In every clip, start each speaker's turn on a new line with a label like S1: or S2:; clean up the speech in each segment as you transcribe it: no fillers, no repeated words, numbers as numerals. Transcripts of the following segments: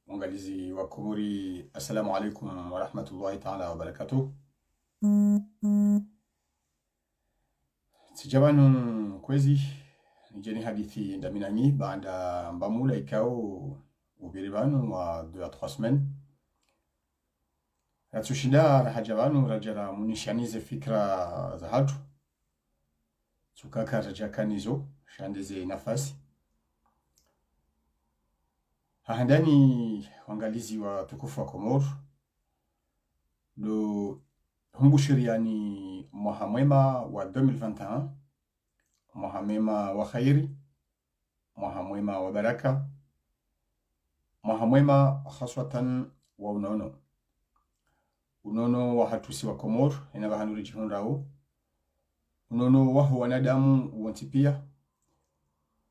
S1: Mwangalizi wa Komori, assalamu alaikum wa rahmatullahi ta'ala wa barakatuh. Sijabanu kwezi nijeni hadithi ndaminanyi baada mbamula ikao ubiribanu wa 2 à 3 semaines. Ratsushida rahajabanu rajara munishanize fikra za hatu tsukaka rajakanizo shandeze nafasi hahandani wangalizi wa tukufu wa Komoro do humbushiriani mwaka mwema wa 2021, mwaka mwema wa khairi, mwaka mwema wa baraka, mwaka mwema haswatan wa unono wa hatusi wa Komoro ina bahanuri jihunrao unono waho wanadamu wantipia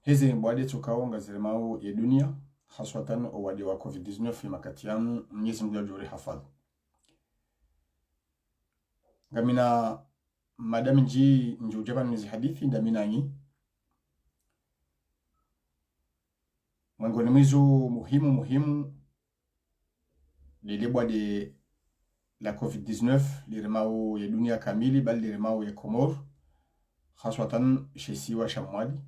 S1: heze mbwade tukaonga ziremao ya dunia haswatan owade wa COVID-19 makati yamu Mwenyezi Mungu ajuri hafadhi. Ngamina madami njujaba nizi hadithi ndaminanyi mwangoni mwizu muhimu lilebwa de la COVID-19 liremao ya dunia kamili bali liremao ya Komoro haswatan shesiwa shamwadi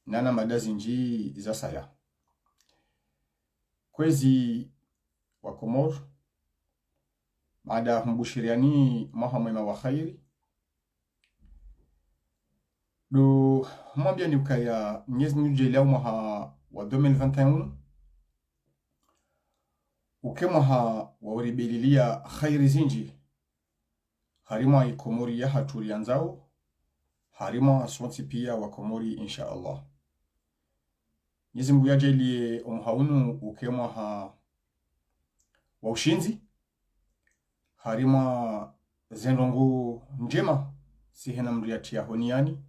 S1: nana madazi nji za saya kwezi wa Komoro baada humbushiriani mwaka mwema wa khairi do mwambia ni ukaya Mwenyezi Mungu jela mwaka wa 2021 uke mwaka wa uribelilia khairi zinji harima ya Komori ya haturi anzao harima aswanti pia wa Komori insha Allah. Mwenyezi Mungu yajelie umhaunu uke mwaka wa ushinzi harima zenrongo njema sihena mriati ya honiani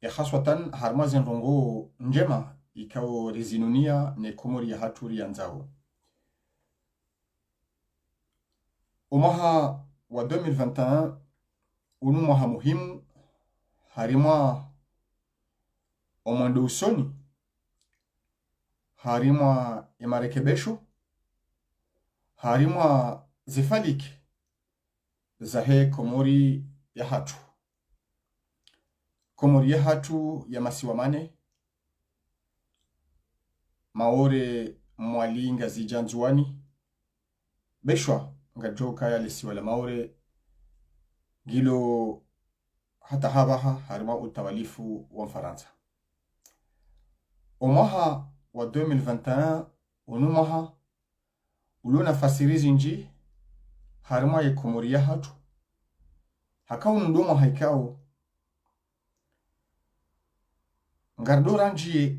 S1: ya haswatan harima zenrongo njema ikao rizinunia ne Komori ya haturi ya nzao. Umaha wa 2021 unu maha muhimu harima omando usoni harima emarekebesho harima zifaliki zahe Komori ya hatu. Komori ya hatu ya masiwamane maore mwali nga zijanzuani beshwa nga joka ya lisiwa la maore gilo hata habaha harima utawalifu wa Mfaransa. Omaha wa 2021 unumaha ulona fasirizi nji harima ya Komori ya hatu hakao ndomo haikao ngardora njie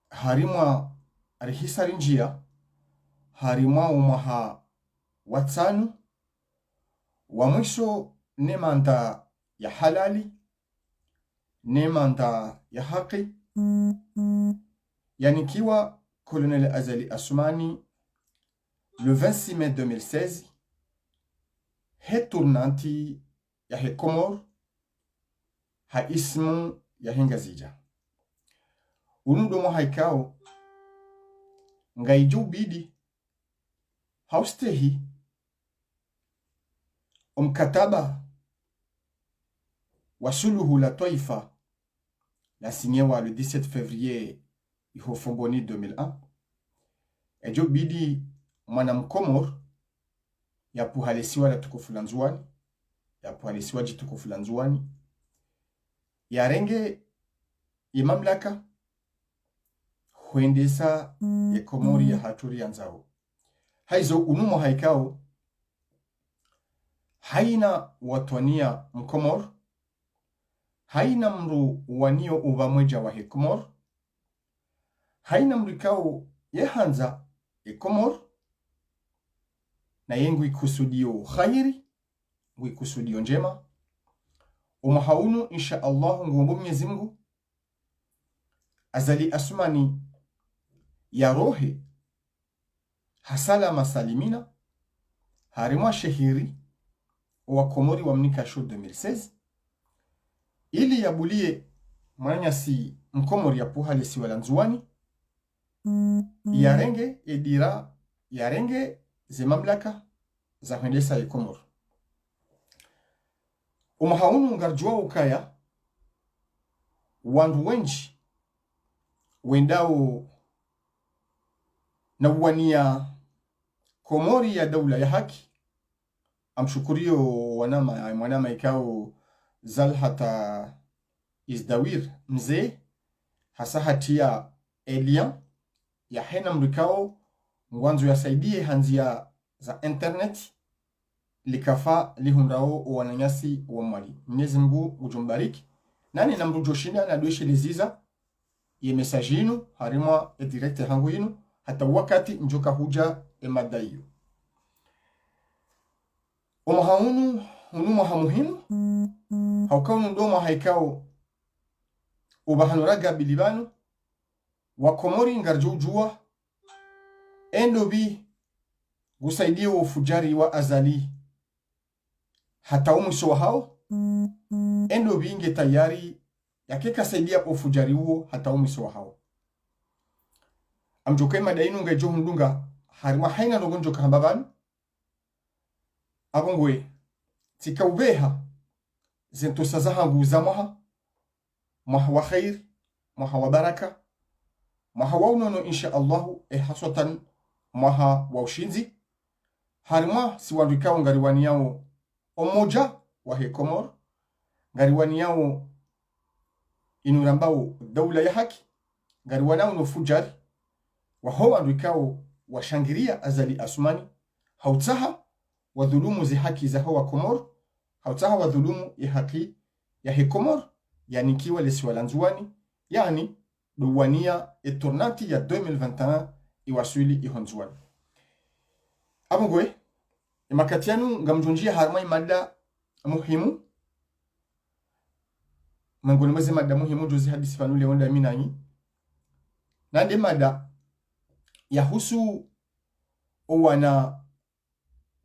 S1: harima arihisari njia harima umaha watsanu wa mwisho nemanda ya halali nemanda ya haki yani kiwa Colonel Azali Assoumani le 26 mai 2016 he tournanti ya he Komoro ha ismu ya hengazija unudomo haikao ngaijo bidi haustehi mkataba wa suluhu la taifa la signewa le 17 février ihofomboni 2001 ejo bidi mwana mkomor ya puhalesiwa la tukufu la nzuani ya puhalesiwa jitukufu la nzuani ya renge ya mamlaka huendesa ya Komori ya haturi ya nzao haizo unumo haikao haina watwania mkomor haina mru wanio uvamweja wa Komoro haina mrikao yehanza Komoro na yengu ikusudio khairi ikusudio njema umahaunu insha Allah ngombo Mwenyezi Mungu Azali Assoumani ya rohe hasala masalimina harima shehiri wa Komori wa mnika show 2016 ili yabulie mwanyasi mkomori yapuha lisiwa la nzuani yarenge edira yarenge ze mamlaka za hendesa ya Komoro. Umahaunu ngarjua ukaya wandu wenji wendao na uwania Komori ya daula ya haki amshukurio wanama ikao Zalhata Izdawir mzee hasa hatia Elian ya hena mrikao mwanzo yasaidie hanzia za internet likafa lihundao wananyasi wa mwali. Mwenyezi Mungu ujumbariki. Nani na mrujoshinda na dueshe liziza ye message yinu harima e direct hangu yinu hata wakati njoka huja e madaiyo. Omahaunu hunu maha muhimu haukaunu ndoma haikao ubahanuraga bilibanu wa Komori ngarjujua endobi gusaidia ufujari wa azali hata umwisho hao endobi inge tayari yakeka saidia ufujari huo hata umwisho hao amjokai madainu ngejo hundunga harima haina nogonjo kahambabanu abongwe tikaubeha zentosaza hangu zamaha maha wa khair maha wa baraka maha wa unono insha Allahu haswatan maha wa ushinzi harima siwanduikao ngariwani yao omoja wa he Komor ngariwani yao inurambao daula ya haki ngariwanao no fujari waho wanduikao washangiria azali asumani hautaha wa dhulumu zi haki za hawa Komor hautaha wa dhulumu ya haki ya he Komor yani kiwa lesiwa lanzuani yani duwania etornati ya 2021 iwasuli ihonzuani. Abongwe imakatianu ngamjunjia harmai mada muhimu mangoni maze mada muhimu jozi hadisi fanule onda minanyi nande mada yahusu owana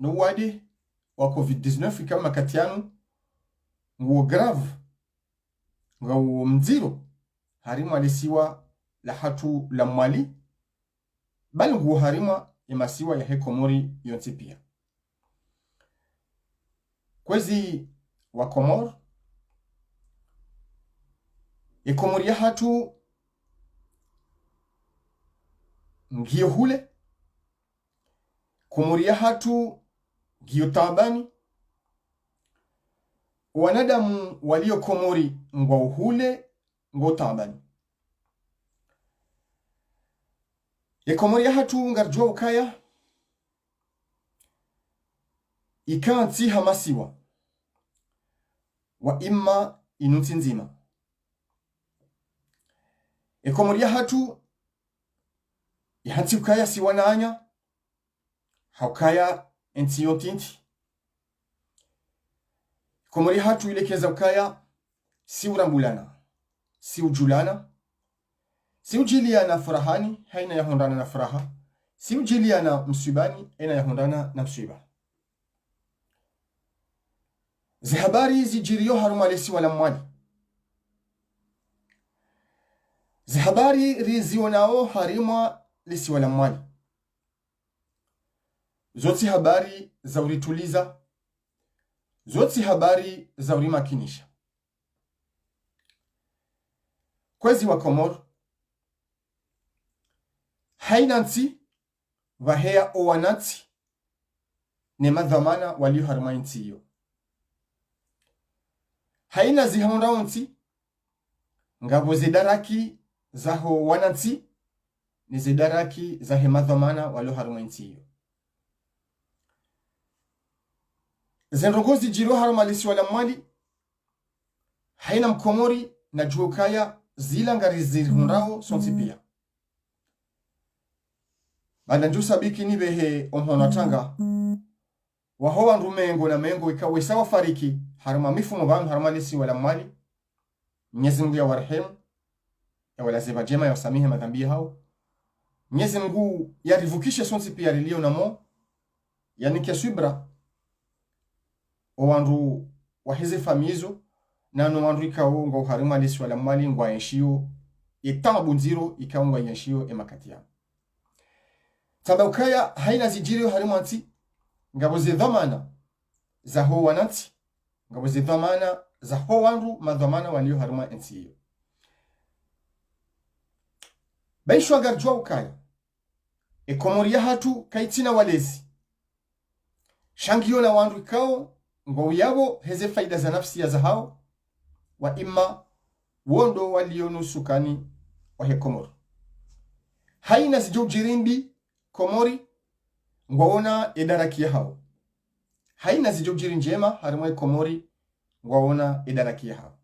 S1: nuwade wa COVID-19 ikawa makatianu nguo grave nguo mziro harima alisiwa la hatu la mwali bali nguo harima imasiwa ya he Komori yonti pia kwezi wa Komor Komori ya hatu ngiyo hule Komori ya hatu ngiyo tabani wanadamu walio Komori ngwa uhule ngwa tabani Komori ya hatu ngarjua ukaya ikanti hamasiwa wa imma inuti nzima Komori ya hatu ihanti ukaya siwananya haukaya enti yotinti Komori ya hatu ilekeza ukaya si urambulana si ujulana si ujiliana furahani haina yahondana na furaha si ujiliana msibani haina yahondana na msiba zihabari zijiriyo haruma lesi wala mwali zihabari rizionao harima lesi wala mwali zoti habari za urituliza zoti habari za urimakinisha kwezi wa Komor hainanti vahea owanati ne madhamana walio harima inti iyo haina zihondaonti ngabo zedaraki zaho wananti ni zedaraki zahe madhamana walio harima inti iyo zenrongozi jiro harima lisi wala mwali haina mkomori na juokaya zila ngari zihondao sonti pia banda njusa biki nibehe omhonatanga wahowa nrumengo na mengo ikawe sawa fariki harima mifumo banu harima lisi wala mwali Mwenyezi Mungu ya warehemu ya wala zeba jema ya wasamihe madhambi hao Mwenyezi Mungu ya rivukishe sonsi pia lilio na mo yani kesubra owandu wahizi famizo nano wandu ikao ngo harima lesi wala mwali ngwa yenshio etabu nziro ikao ngwa yenshio emakatia taba ukaya haina zijiri harima nti ngabo dhamana za ho wananti ngabo dhamana za ho wandu madhamana walio harima nti hiyo baishwa garjwa ukaya ekomoria hatu kaitina walezi shangio na wandu ikao ngo yabo heze faida za nafsi ya zahao wa imma wondo walionusukani wa he komori haina zijojirimbi komori ngwaona edaraki hao haina zijojiri njema harimwe komori ngwaona edaraki hao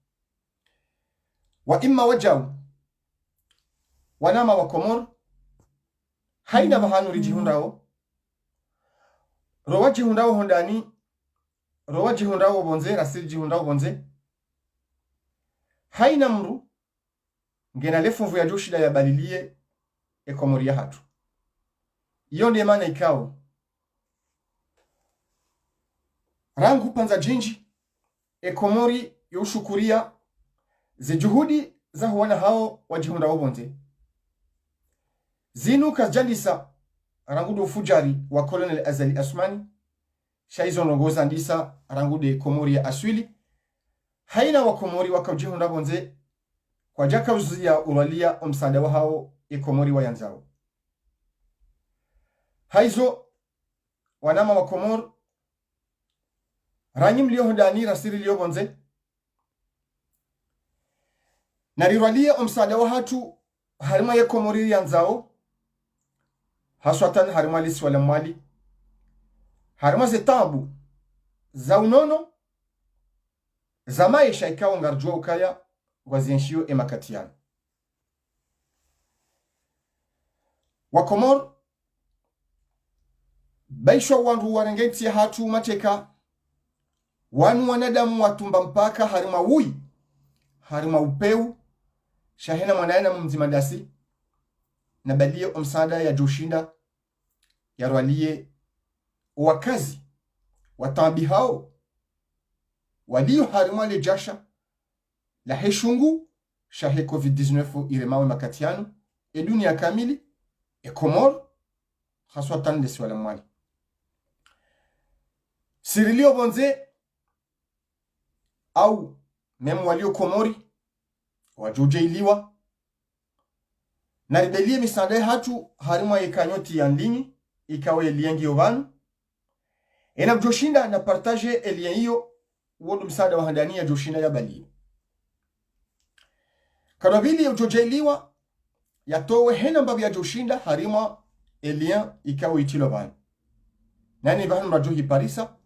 S1: wa imma wajau wanama wa komori haina bahanu rijihundao rowaji hundao hondani rowaji hundao bonze rasiji hundao bonze haina mru ngena lefunvu ya joshida ya balilie ekomoria hatu iyo ndiye maana ikao rangu panza jinji ekomori yoshukuria ze juhudi za huwana hao wajihunda obonze zinu kajandisa rangudo fujari wa Colonel Azali Asmani shaizo nongoza ndisa rangude komori ya aswili haina wa komori wakajihunda bonze kwa jaka uzia uralia omsada wa hao ekomori wa yanzao haizo wanama wa komor ranyim liyo hundani rasiri liyo bonze narirwalia omsada wa hatu harima ya komori yanzao haswatan harima lisi wala mwali harima zetabu za unono za maisha ikawa ngarjua ukaya wazienshio emakatiana wakomor baisho wandu warengeti hatu mateka wanu wanadamu watumba mpaka harima ui harima upeu shahena mwanaena mumzimandasi na balie omsada ya joshinda ya rwalie wakazi watambi hao walio harima le jasha la heshungu shahe COVID-19 iremawe makatiano e dunia kamili e komor haswatan lesi wala mwali sirilio bonze au memu walio komori wajoje iliwa na ribelie misande hatu harima ikanyoti ya ndini ikawe eliengi ovanu ena joshinda na partage elien hiyo wodu msada wa handani ya joshinda ya balie kadabili ya ujoje iliwa yatowe hena mbabi ya joshinda harima elien ikawe itilo vanu nani vanu majohi parisa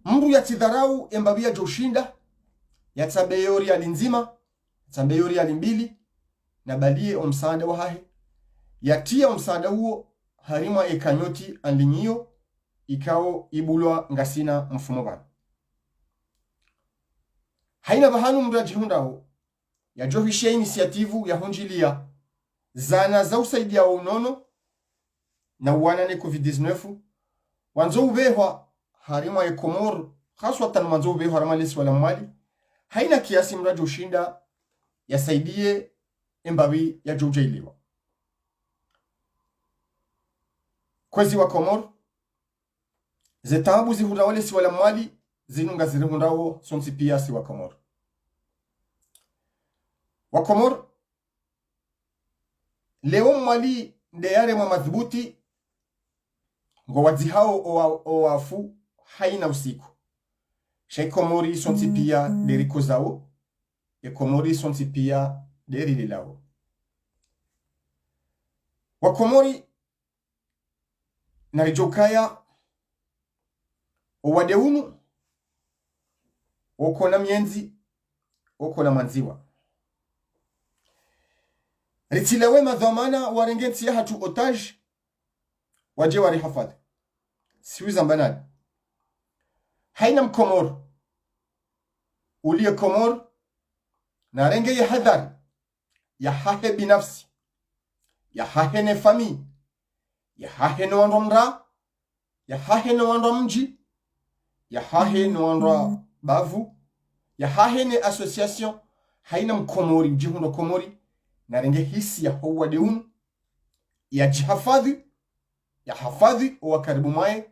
S1: mru ya tidharau embabia joshinda ya tsambeyori ya linzima tsambeyori ya limbili na balie omsanda wa hahe yatia omsanda huo harima ekanyoti andinyo ikao ibulwa ngasina mfumo bana haina bahanu mru ya jihundao ya johishe inisiativu ya hunjilia zana za usaidia wa unono na uwanane COVID-19 wanzo ubehwa harima ya komor haswatan manzo ubehwa harima lesi wala mwali haina kiasi mra joshinda yasaidie embabi ya joja iliwa kwezi wa komor zetabu zihunda wale si wala mwali zinunga zirihundao sonsi pia si wa komor wa komor leo mwali ndeyare mwa madhubuti ngo wadzihao owafu haina usiku shekomori sonsi pia deriko zao ekomori sonsi pia derili lao wakomori narijokaya owadeunu oko na mienzi oko na manziwa ritilewe madhamana warengeti ya hatu otaj waje wari hafadhi siwiza mbanani haina mkomor uliye komor na renge ya hadhari ya hahe binafsi ya hahe ne fami ya hahe no wandra ya hahe no wandra mji ya hahe no wandra bavu ya hahene association haina mkomori jihundo komori na renge hisi ya huwa deunu ya hafadhi wa karibu mae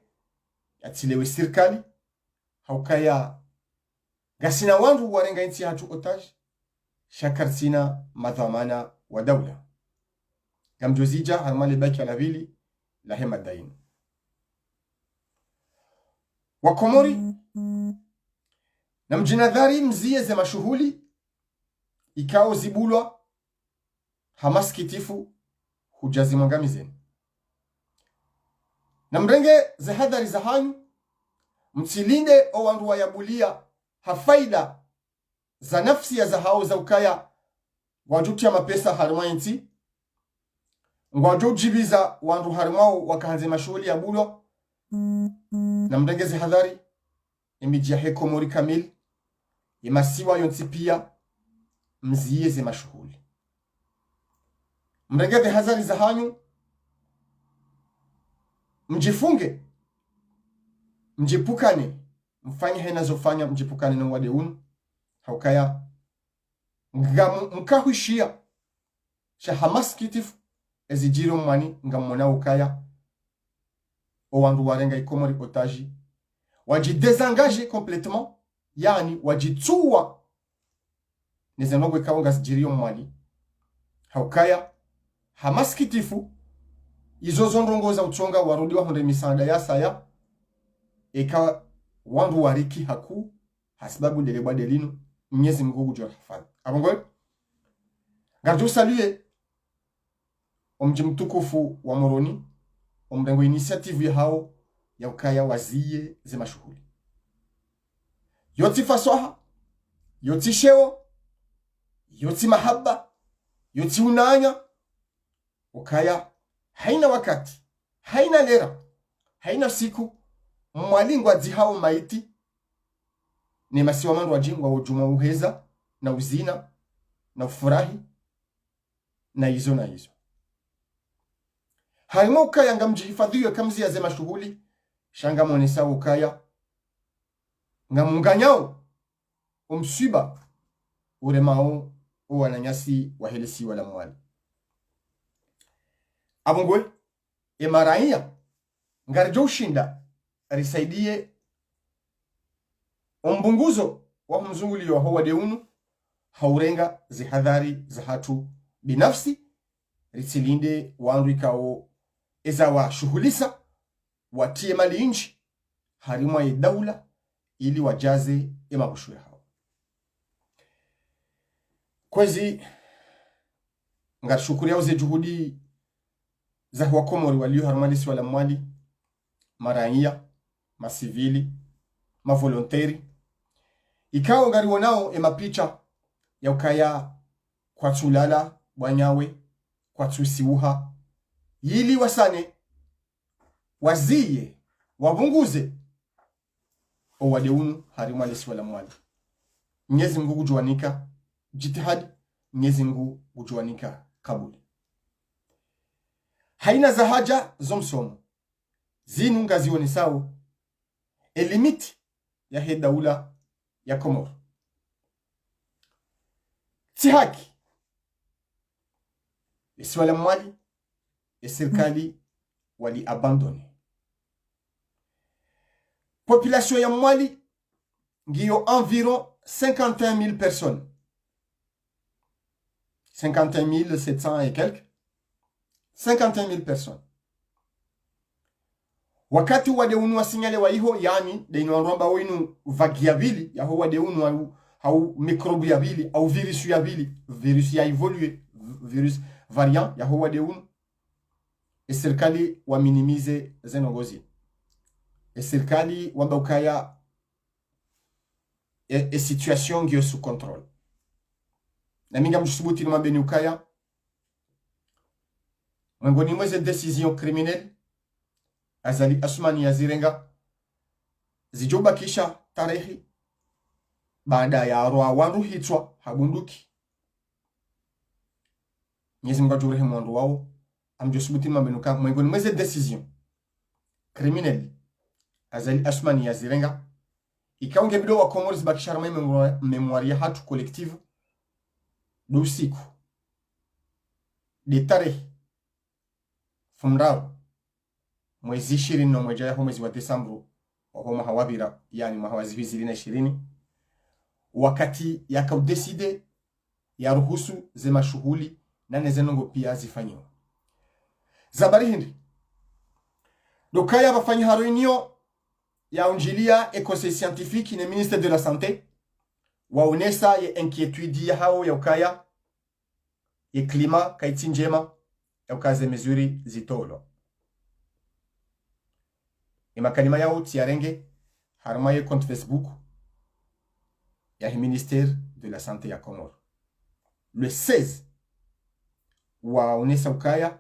S1: ya tilewe sirkali haukaya gasina wandu warenga inti hatu otaji shakartina madhamana wa dawla gamjozija harmale baki ala vili la hema dainu wakomori na mjinadhari mzie ze mashuhuli ikao zibulwa hamaskitifu hujazi mwangamizeni na mrenge ze hadhari za hanyu mtilinde o wandu wayabulia hafaida za nafsi ya za hao za ukaya wajutia mapesa harmainti ngwajo jibiza wandu harmao wakahanze mashuhuli ya bulwa na mrenge ze hadhari imijia hekomori kamil imasiwa yonti pia mziye ze mashuhuli mrenge ze hadhari za hanyu mjifunge mjipukane mfanye hena zofanya mjipukane na wade unu haukaya mkahuishia sha hamaskitifu ezijiro mwani ngamona ukaya o wandu warenga ikomori otaji wajidesengager complètement yani wajituwa nezenogwe kaunga zijirio mwani haukaya hamaskitifu izo zonrongoza utonga warudi wa honde misanda ya saya eka wandu wariki haku hasibabu delebwa delinu Mwenyezi Mungu ujua hafadhi abongo gardu salue omji mtukufu wa Moroni omrengo initiative ya hao ya ukaya waziye ze mashuhuli yoti fasoha yoti sheo yoti mahaba yoti unanya ukaya haina wakati haina lera haina siku mwalingwa zihao maiti ni masiwa mandu wajingwa ujuma uheza na uzina na ufurahi na hizo na hizo harimo ukaya nga mjihifadhiyo kamzi ya zema shughuli shanga monesa ukaya nga munganyao umsiba uremao uwananyasi wahelesi wala mwali abongwe emaraia ngarjo ushinda risaidie ombunguzo wa mzunguli wa hawa deunu haurenga zihadhari za hatu binafsi ritilinde wandu ikao eza wa shughulisa watie mali inchi harimwa ye daula ili wajaze emabushu ya hao kwezi ngashukuria uze juhudi za wakomori walio harmalisi wala mwali maraia masivili mavolonteri ikao ngari wonao emapicha ya ukaya kwa tulala wanyawe kwa tusiuha yili wasane waziye wabunguze o wadeunu harimwa lesi wala mwali Mwenyezi Mungu kujuanika jitihadi Mwenyezi Mungu kujuanika kabuli haina za haja zomsomo zinu ngazioni sao elimiti ya he daula ya Komoro tihaki esi wala mwali serikali wali abandone population ya mwali ngiyo environ 51 000 personnes 51 700 et quelques 51 000 personnes wakati wade unu wasinyale wa iho yani deinu anromba winu vagiabili ya ho wade unu au mikrobu ya bili au virus ya bili virus ya evolue virus variant ya ho wade unu serikali wa minimize zenongozi serikali wamba ukaya situation ngio sous contrôle na minga msubuti numa beni ukaya mwengoni mweze decision criminelle azali Asmani ya Zirenga zijobakisha tarehi baada ya roa wandu hitwa habunduki Mwenyezi Mungu ajurehemu wandu wao amjosubuti mabenuka mwengoni mweze decision criminelle azali Asmani ya Zirenga ikaunge bido wa Komoro zibakisha memoire ya hatu collective do usiku de tarehe fumrao mwezi 20 na mweja ya mwezi wa Desambro wa homa hawabira yani mahawazi 2020 wakati yakaudeside ya ruhusu zema shughuli na nezenongo pia zifanyiwa zabari hindi dokaya bafanyi reunion ya unjilia et conseil scientifique ne ministère de la santé waonesa ye inquiétude ya hao ya ukaya ye klima kaiti njema ya ukaze mezuri zitolo makalima yao tiarenge harma ye compte Facebook ya ministère de la santé ya Comore le 16 waonesa ukaya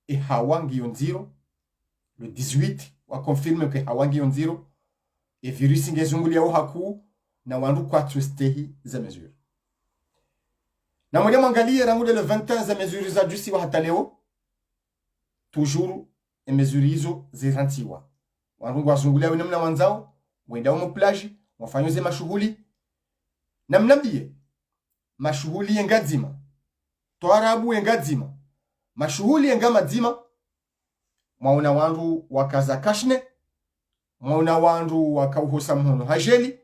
S1: e hawangi yonziro le 18 wa confirme que hawangi yonziro e virusi ngezungulia haku na wandu 4 stehi za mesure na mwanya mwangalie rangude le 21 za mesure za jusi wa hata leo toujours e mesure hizo zirantiwa wandu wazungulia wenamna wanzao wenda umo plage wafanyoze mashughuli na mnambie mashughuli yengadzima toarabu yengadzima mashughuli yengamadzima mwaona wandu wakaza kashne mwaona wandu wakauhosa mhono hajeli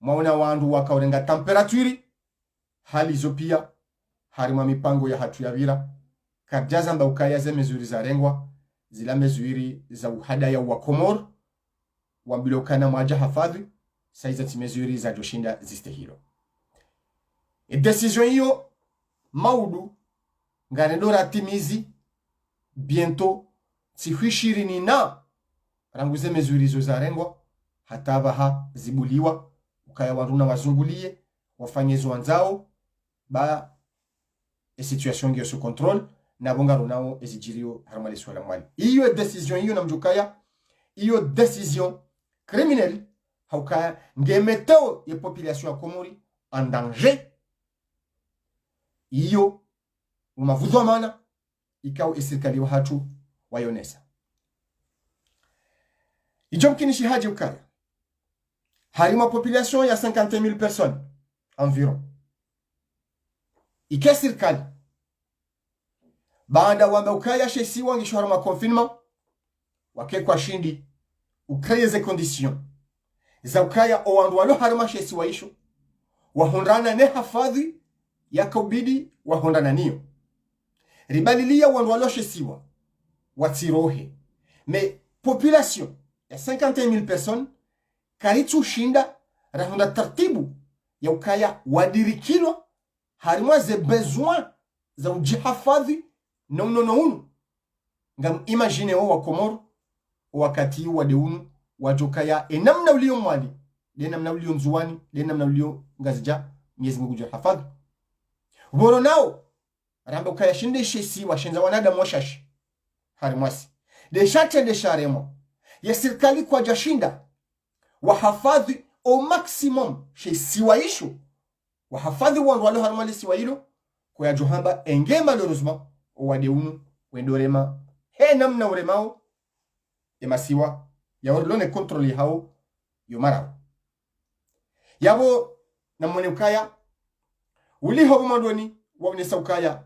S1: mwaona wandu wakaurenga temperaturi hali hizo pia harima mipango ya hatu ya vira kabjaza mba ukaya ze mezuri za rengwa zila mezuri za uhada ya Komoro wambilokana mwaja hafadhi saiza timezuri za joshinda ziste hilo decision hiyo maudu nganedora timizi bientôt tihuishirini na ranguze mezuri zo za rengwa hataba ha zibuliwa ukaya waruna wazungulie wafanyezo wanzao ba situation ngiyo sous contrôle na bonga runao ezijirio harmali swala mwali iyo decision hiyo na mjukaya iyo decision criminelle haukaya ngemeteo ye population ya Komori en danger iyo umavuzwa mana ikao esirikali wa hatu wayonesa ijo mkinishi haji ukaya harima population ya 50,000 personnes environ ike sirikali baada wamba ukaya shesi wangi shwarama confinement wake kwa shindi ukreye ze condition za ukaya owandu walo harima shesi waisho wahondrana ne hafadhi ya kaubidi wahondrana niyo ribalilia wandu walo shesiwa watirohe me population ya 50,000 personnes karitu shinda rahunda tartibu ya ukaya wadirikilwa harimwa ze besoin za ujihafadhi na unono ngam imagine wa Komoro wakati wa deunu wajokaya enamna ulio mwali lenamna ulio nzuwani lenamna ulio ngazija Mwenyezi Mungu jihafadhi boro nao ramba ukaya shinde shesi wa shenza wanada mwashashi harimwasi de shate de sharemo ya serikali kwa jashinda wahafadhi au maximum shesi waisho wahafadhi wandu walo harumali siwa hilo kwa johamba enge malheureusement wadeunu wendorema he namna uremao emasiwa ya orlone control hao yomarao yabo na mwene ukaya uli hobo mandoni wabnesa ukaya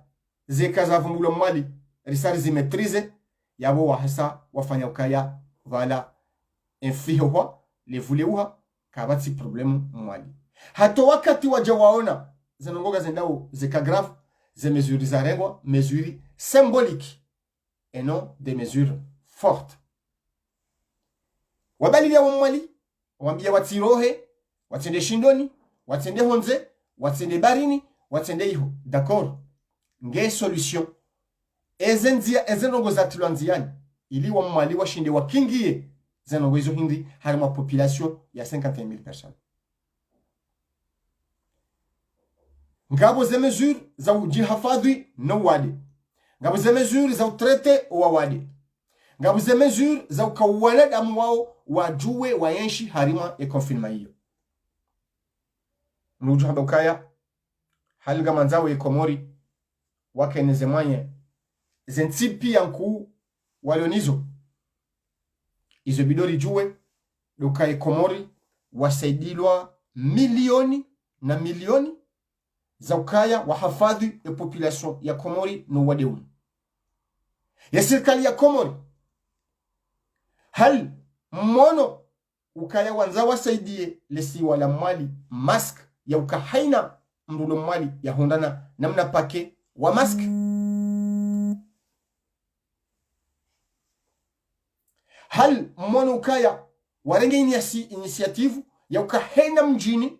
S1: zeka za vumbulo mwali risari zimetrize yabo wahasa wafanya ukaya vala enfihowa levuleuha kabati problemu mwali hato wakati wajawaona zinongoga zendao zeka grave ze mesures za rengwa mesures symboliques et non des mesures fortes wabalilia wamwali wambia watirohe watende shindoni watende honze watende barini watende iho d'accord nge solution ezenongo za tilwanziani ili wamwali washinde wakingie zenongo hizo hindi harima population ya 50,000 personnes ngabo ze mesures za ujihafadhi no wade ngabo ze mesures za utrete wa wade ngabo ze mesures za ukawana damu wao wajue wayenshi harima e confinement hiyo nuju haba ukaya hali gama nzawe Komori wakeneze mwanye zentsipi yanku walionizo izo bidori juwe dukaye Komori wasaidilwa milioni na milioni za ukaya wahafadhi ya population ya Komori no wadeuni ya serikali ya Komori. Hal mmono ukaya wanza wasaidie lesi wala mwali mask ya ukahaina mrulo mwali ya hondana namna pake wa mask. Hal mmono ukaya warenge initiative ya ukahaina mjini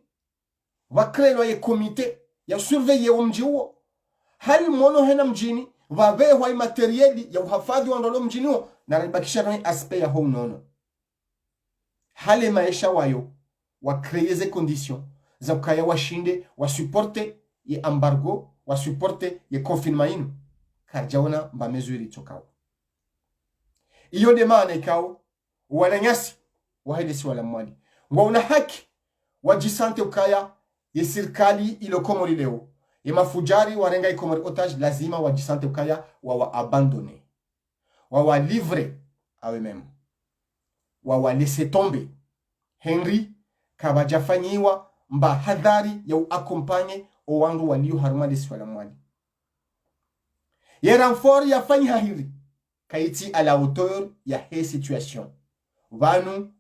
S1: wakrelwa ye komite ya surveye wa mji huo. Hal mmono hena mjini wavewa materieli ya uhafadhi wa ndolo mjini huo na ribakisha na aspe ya huu nono. Hale maisha wayo wakreyeze condition za ukaya washinde wasuporte ye embargo wasuporte ye confinement inu karjaona mba mezuri tokao. Iyo de maana ikao wananyasi wahedesi wala mwali una haki wajisante ukaya ye serikali ilo Komori leo ye mafujari warenga Komori otage lazima wajisante ukaya wawa abandone wawa livre awe meme wawa laisse tomber. Henry kabajafanyiwa mba hadhari ya uakompanye owandu walio harumali swala mwali ye renfort ya fanyi hahiri kaiti à la hauteur ya he situation vanu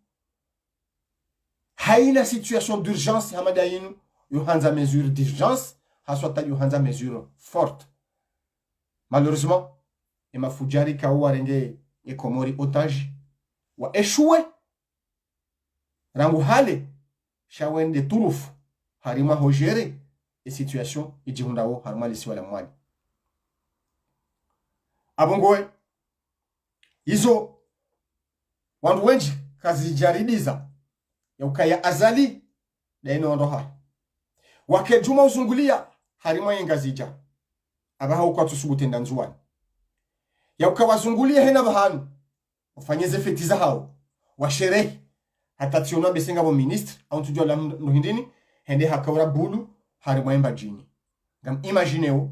S1: haina situation d'urgence hamada yinu yuhanza mesure d'urgence haswata yuhanza mesure forte. Malheureusement mafujari kawa renge e Komori otage wa échoué rangu hale shawende turufu harima hojere e situation ijihundao harima lisi wala mwali abongoe hizo wandu wenji kazi jaridiza ya ukaya azali daino ondoha wake juma uzungulia harima yengazija abaha ukwa tusubutenda nzuwani ya ukawazungulia hena bahanu ufanyeze fetiza hao washerehi hata tiona besenga bo ministre au tujua la nuhindini hende hakawra bulu harima yemba jini ngam imagineo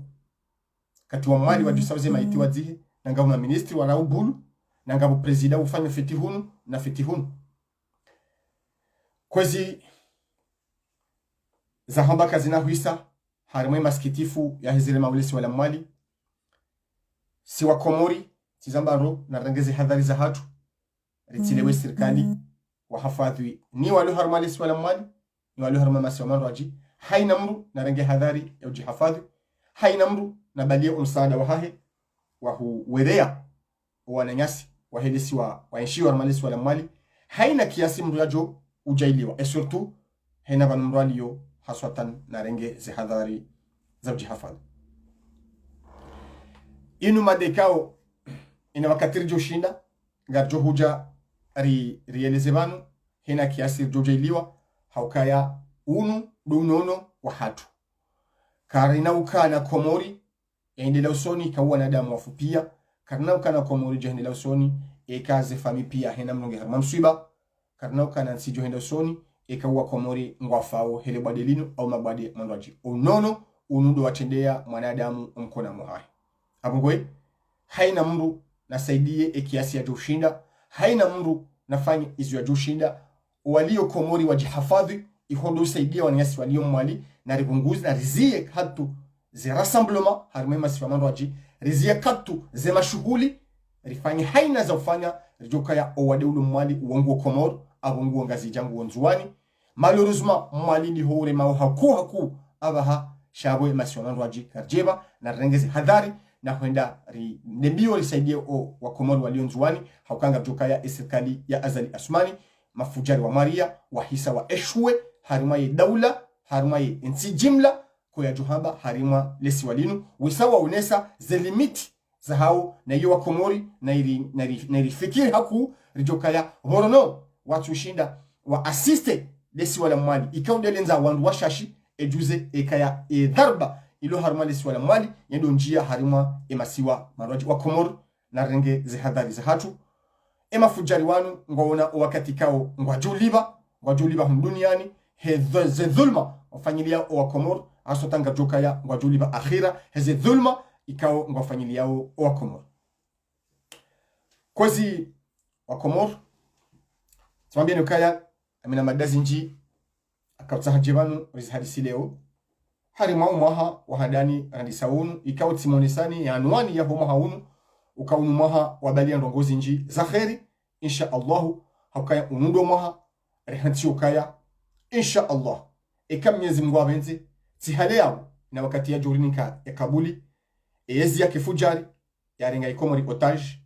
S1: katuwa mwali wajusabuze maiti wadzihe nangabu na ministre warau bulu nangabu presida ufanya feti hunu na feti hunu kwezi za hamba kazina huisa harima maskitifu ya hizile maulisi wala mwali si wa Komori tizambaro na rengeze hadhari za hatu ritilewe serikali wahafadhi ni wali harima lisi wala mwali ni wali harima masi wa manraji haina mru na renge hadhari ya ujihafadhi haina mru na balia umsaada wahahe wahuwerea wananyasi wahedisi wa enshi wa harima lisi wala mwali haina kiasi mru yajo ujailiwa et surtout haina banumru aliyo haswatan na renge ze hadhari za ujihafadhi. Inu madekao ina wakatiri joshinda ngarjo huja rieleze banu hena kiasi jojailiwa haukaya unu dunono wa hatu karina ukana Komori endela usoni kawa na damu wafupia karina ukana Komori jendela usoni ekaze fami pia hena mnonge harma mswiba karina ukana nsijo henda usoni ekawa Komori ngwafao hele badelino au mabade manwaji unono unudo watendea mwanadamu mkona muhai abungwe haina mru nasaidie ekiasi ya joshinda haina mru nafanya izu ya joshinda walio Komori wajihafadhi ihondo usaidia wananyasi walio mwali na ribunguzi na rizie katu ze rassemblement harima masifamando waji rizie katu ze mashughuli rifanye haina za ufanya rijoka ya owade ulu mwali uwangu wa Komoro abungu wangazi jangu wanzuwani malheureusement mwali ni hore mao haku abaha shabo masifamando waji karjeba na rengeze hadhari na huenda nembio risaidia wa Komoro walio nzuwani haukanga rijoka ya serikali ya Azali Asmani mafujari wa Maria wahisa wa eshwe harima ye daula harima ye nsi jimla kwa ya johamba harima lesi walinu wisawa unesa ze limiti za hao na iyo wa Komori na iri fikiri haku rijoka ya horono watu shinda wa asiste lesi wala mwali ikaunde lenza wandu washashi ejuze ekaya dharba ilo harima lesi wala mwali yendo njia harima emasiwa marwaji wa Komoro na renge ze hadhari za hatu mafujari wanu ngwaona wakati kao ngwajuliba hunduniani ze dhulma wafanyilia wa Komoro asotanga joka ya ngwajuliba akhira heze dhulma ikao ngwafanyilia wa Komoro kwezi wa Komoro tumambia nukaya amina madazi nji akawtsaha jevanu rizihadisi leo hari mwaha wahadani randisaunu ikawo timonesani ya anwani ya homa haunu ukaunu mwaha wabalia ndongozi nji za kheri insha Allahu hakaya unundo mwaha rehanti ukaya insha Allah eka Mwenyezi Mungu abenze tihale yao na wakati ya jurinika ya Kabuli eyezi ya kifujari yarenga ikomori otage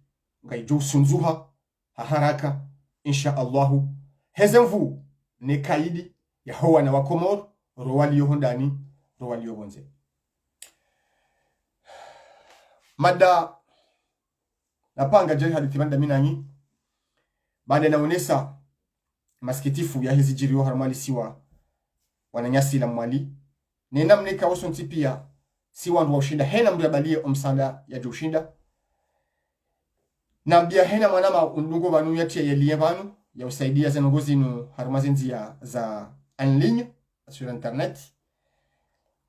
S1: ngaijo sunzuha haraka insha Allahu hezemvu ne kaidi ya hoa na wakomor rowali yohondani rowali yobonze mada napanga jeri hadithi banda minanyi baada naonesa masikitifu ya hizi jirio harmali siwa wananyasi la mwali nena mneka wasonti pia si wandu wa ushinda hena mriabalie omsanda ya jushinda na bia hena mwanama undungo banu yatia yelie banu ya usaidia zenongozi nu harmazenzi ya za en ligne sur internet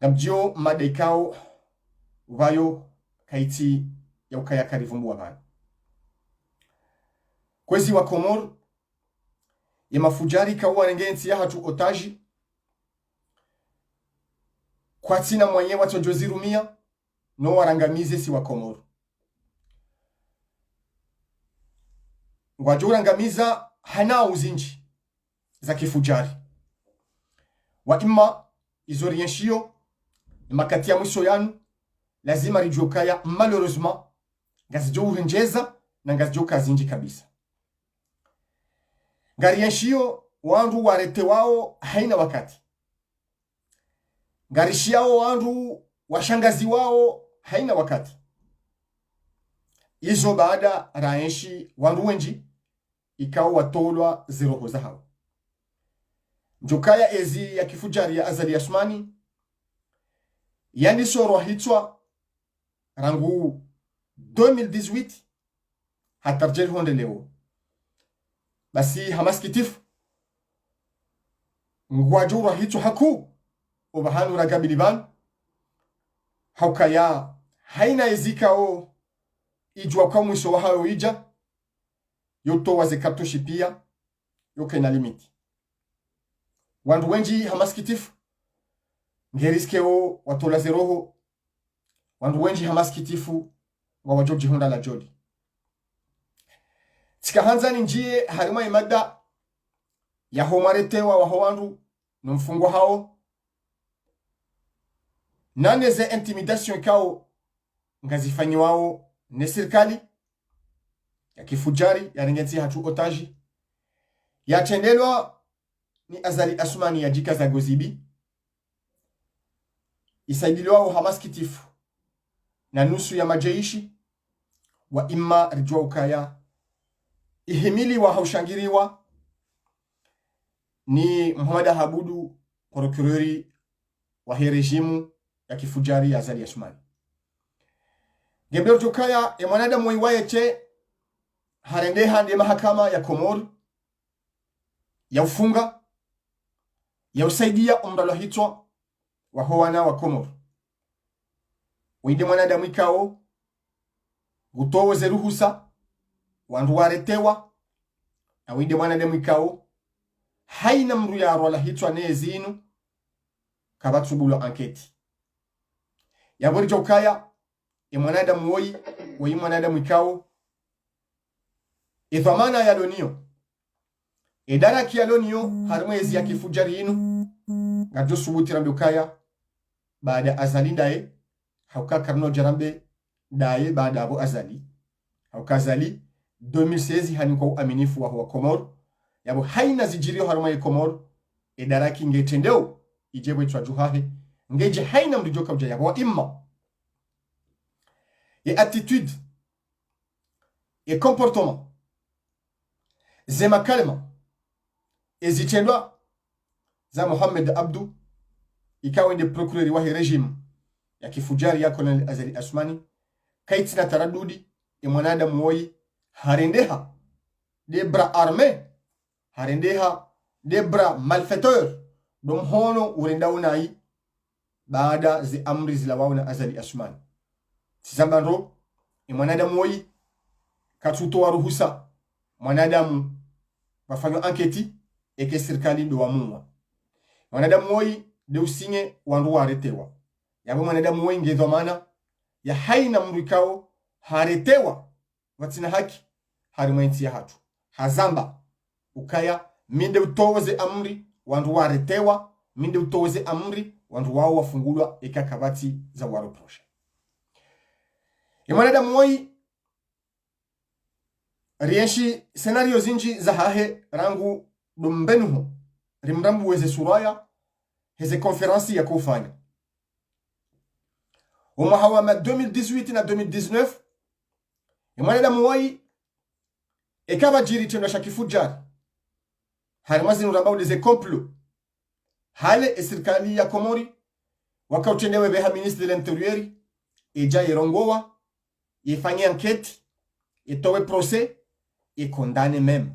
S1: na mjio madekao vayo kaiti ya ukaya karivumbu wa banu kwezi wa Komor ya mafujari kawa rengensi ya hatu otaji kwa tina mwenye watu jozirumia no warangamize si wa Komor ngwajurangamiza hana uzinji za kifujari wa imma izorienshio makati ya mwisho yanu lazima rijokaya malheureusement ngazijo urenjeza na ngazijo kazinji kabisa ngarienshio wandu warete wao haina wakati ngarishiao wandu washangazi wao haina wakati izo baada raenshi wandu wenji ikao watolwa zeroho za hao njokaya ezi ya kifujari ya Azali Asmani yani sorwa hitwa rangu 2018 hatarjel honde leo basi hamaskitif ngwajura hitwa haku obahanu ragabiliban haukaya haina ezikao ijwa kwa mwisho wa hayo ija yoto wazekatoshi pia yoke na limiti wandu wenji hamaskitifu ngeriskeo watola zeroho wandu wenji hamaskitifu wa wajoji honda la jodi tika hanzani njie harima imada ya homaretewa wa wandu no mfungwa hao naneze intimidation kao ngazifanyi wao ne serikali ya kifujari ya rengensi hatu otaji ya tendelwa ni Azali Asmani ya jika za Gozibi isaidiliwa hamaskitifu na nusu ya majeishi wa imma rijwa ukaya ihimili wa haushangiriwa ni Muhammad Habudu procureur wa hii rejimu ya kifujari ya Azali Asmani gebeo jokaya ya mwanadamu iwayeche harende hande mahakama ya Komor ya ufunga ya usaidia umdalo hitwa wa howana wa Komor winde mwanadamu ikao gutowe ruhusa wandu waretewa na winde mwanadamu ikao haina mru ya rola hitwa nezinu kabatubulo anketi ya bori jokaya ya mwanadamu woi mwanadamu ikao idhamana ya lonio idara kia lonio harmwezi ya kifujari inu ngajo subuti rambe ukaya baada Azali dae hauka karno jarambe dae baada abo Azali hauka Azali 2016 haniko uaminifu wa Komor yabo haina zijirio harma ya Komor idara kingetendeo ijebwe twa juhahe ngeje haina mrijoka ujaya wa imma et attitude et comportement zema kalma ezitendwa za Mohamed Abdu ikawa ndi procureur wa regime ya kifujari ya Colonel Azali Asmani kaitina taradudi ya mwanadamu woi harendeha des bras armés harendeha des bras malfaiteurs domhono urenda unai baada zi amri zilawauna Azali Asmani sisambando mwanadamu woi katutoa ruhusa mwanadamu wafanywa anketi eke serikali ndo wamua mwanadamu woi de usinye wandu waretewa yabo mwanadamu woi ngedho maana ya haina mrikao haretewa watina haki harimwentia hatu hazamba ukaya minde utoze amri wandu waretewa minde utoze amri wandu wao wafungulwa eka kabati za waroprosha mwanadamu woi rienshi senario zinji za hahe rangu dumbenuhu rimrambu weze suraya heze konferansi ya kufanya umahawama 2018 na 2019 mwanadamu woi ekaba jiri tendo shakifujari harimazi nuramba ulize complot hale serikali ya Komori wakautendewe beha ministre de l'intérieur eja yerongowa ifanye enquête itowe procès et condamne même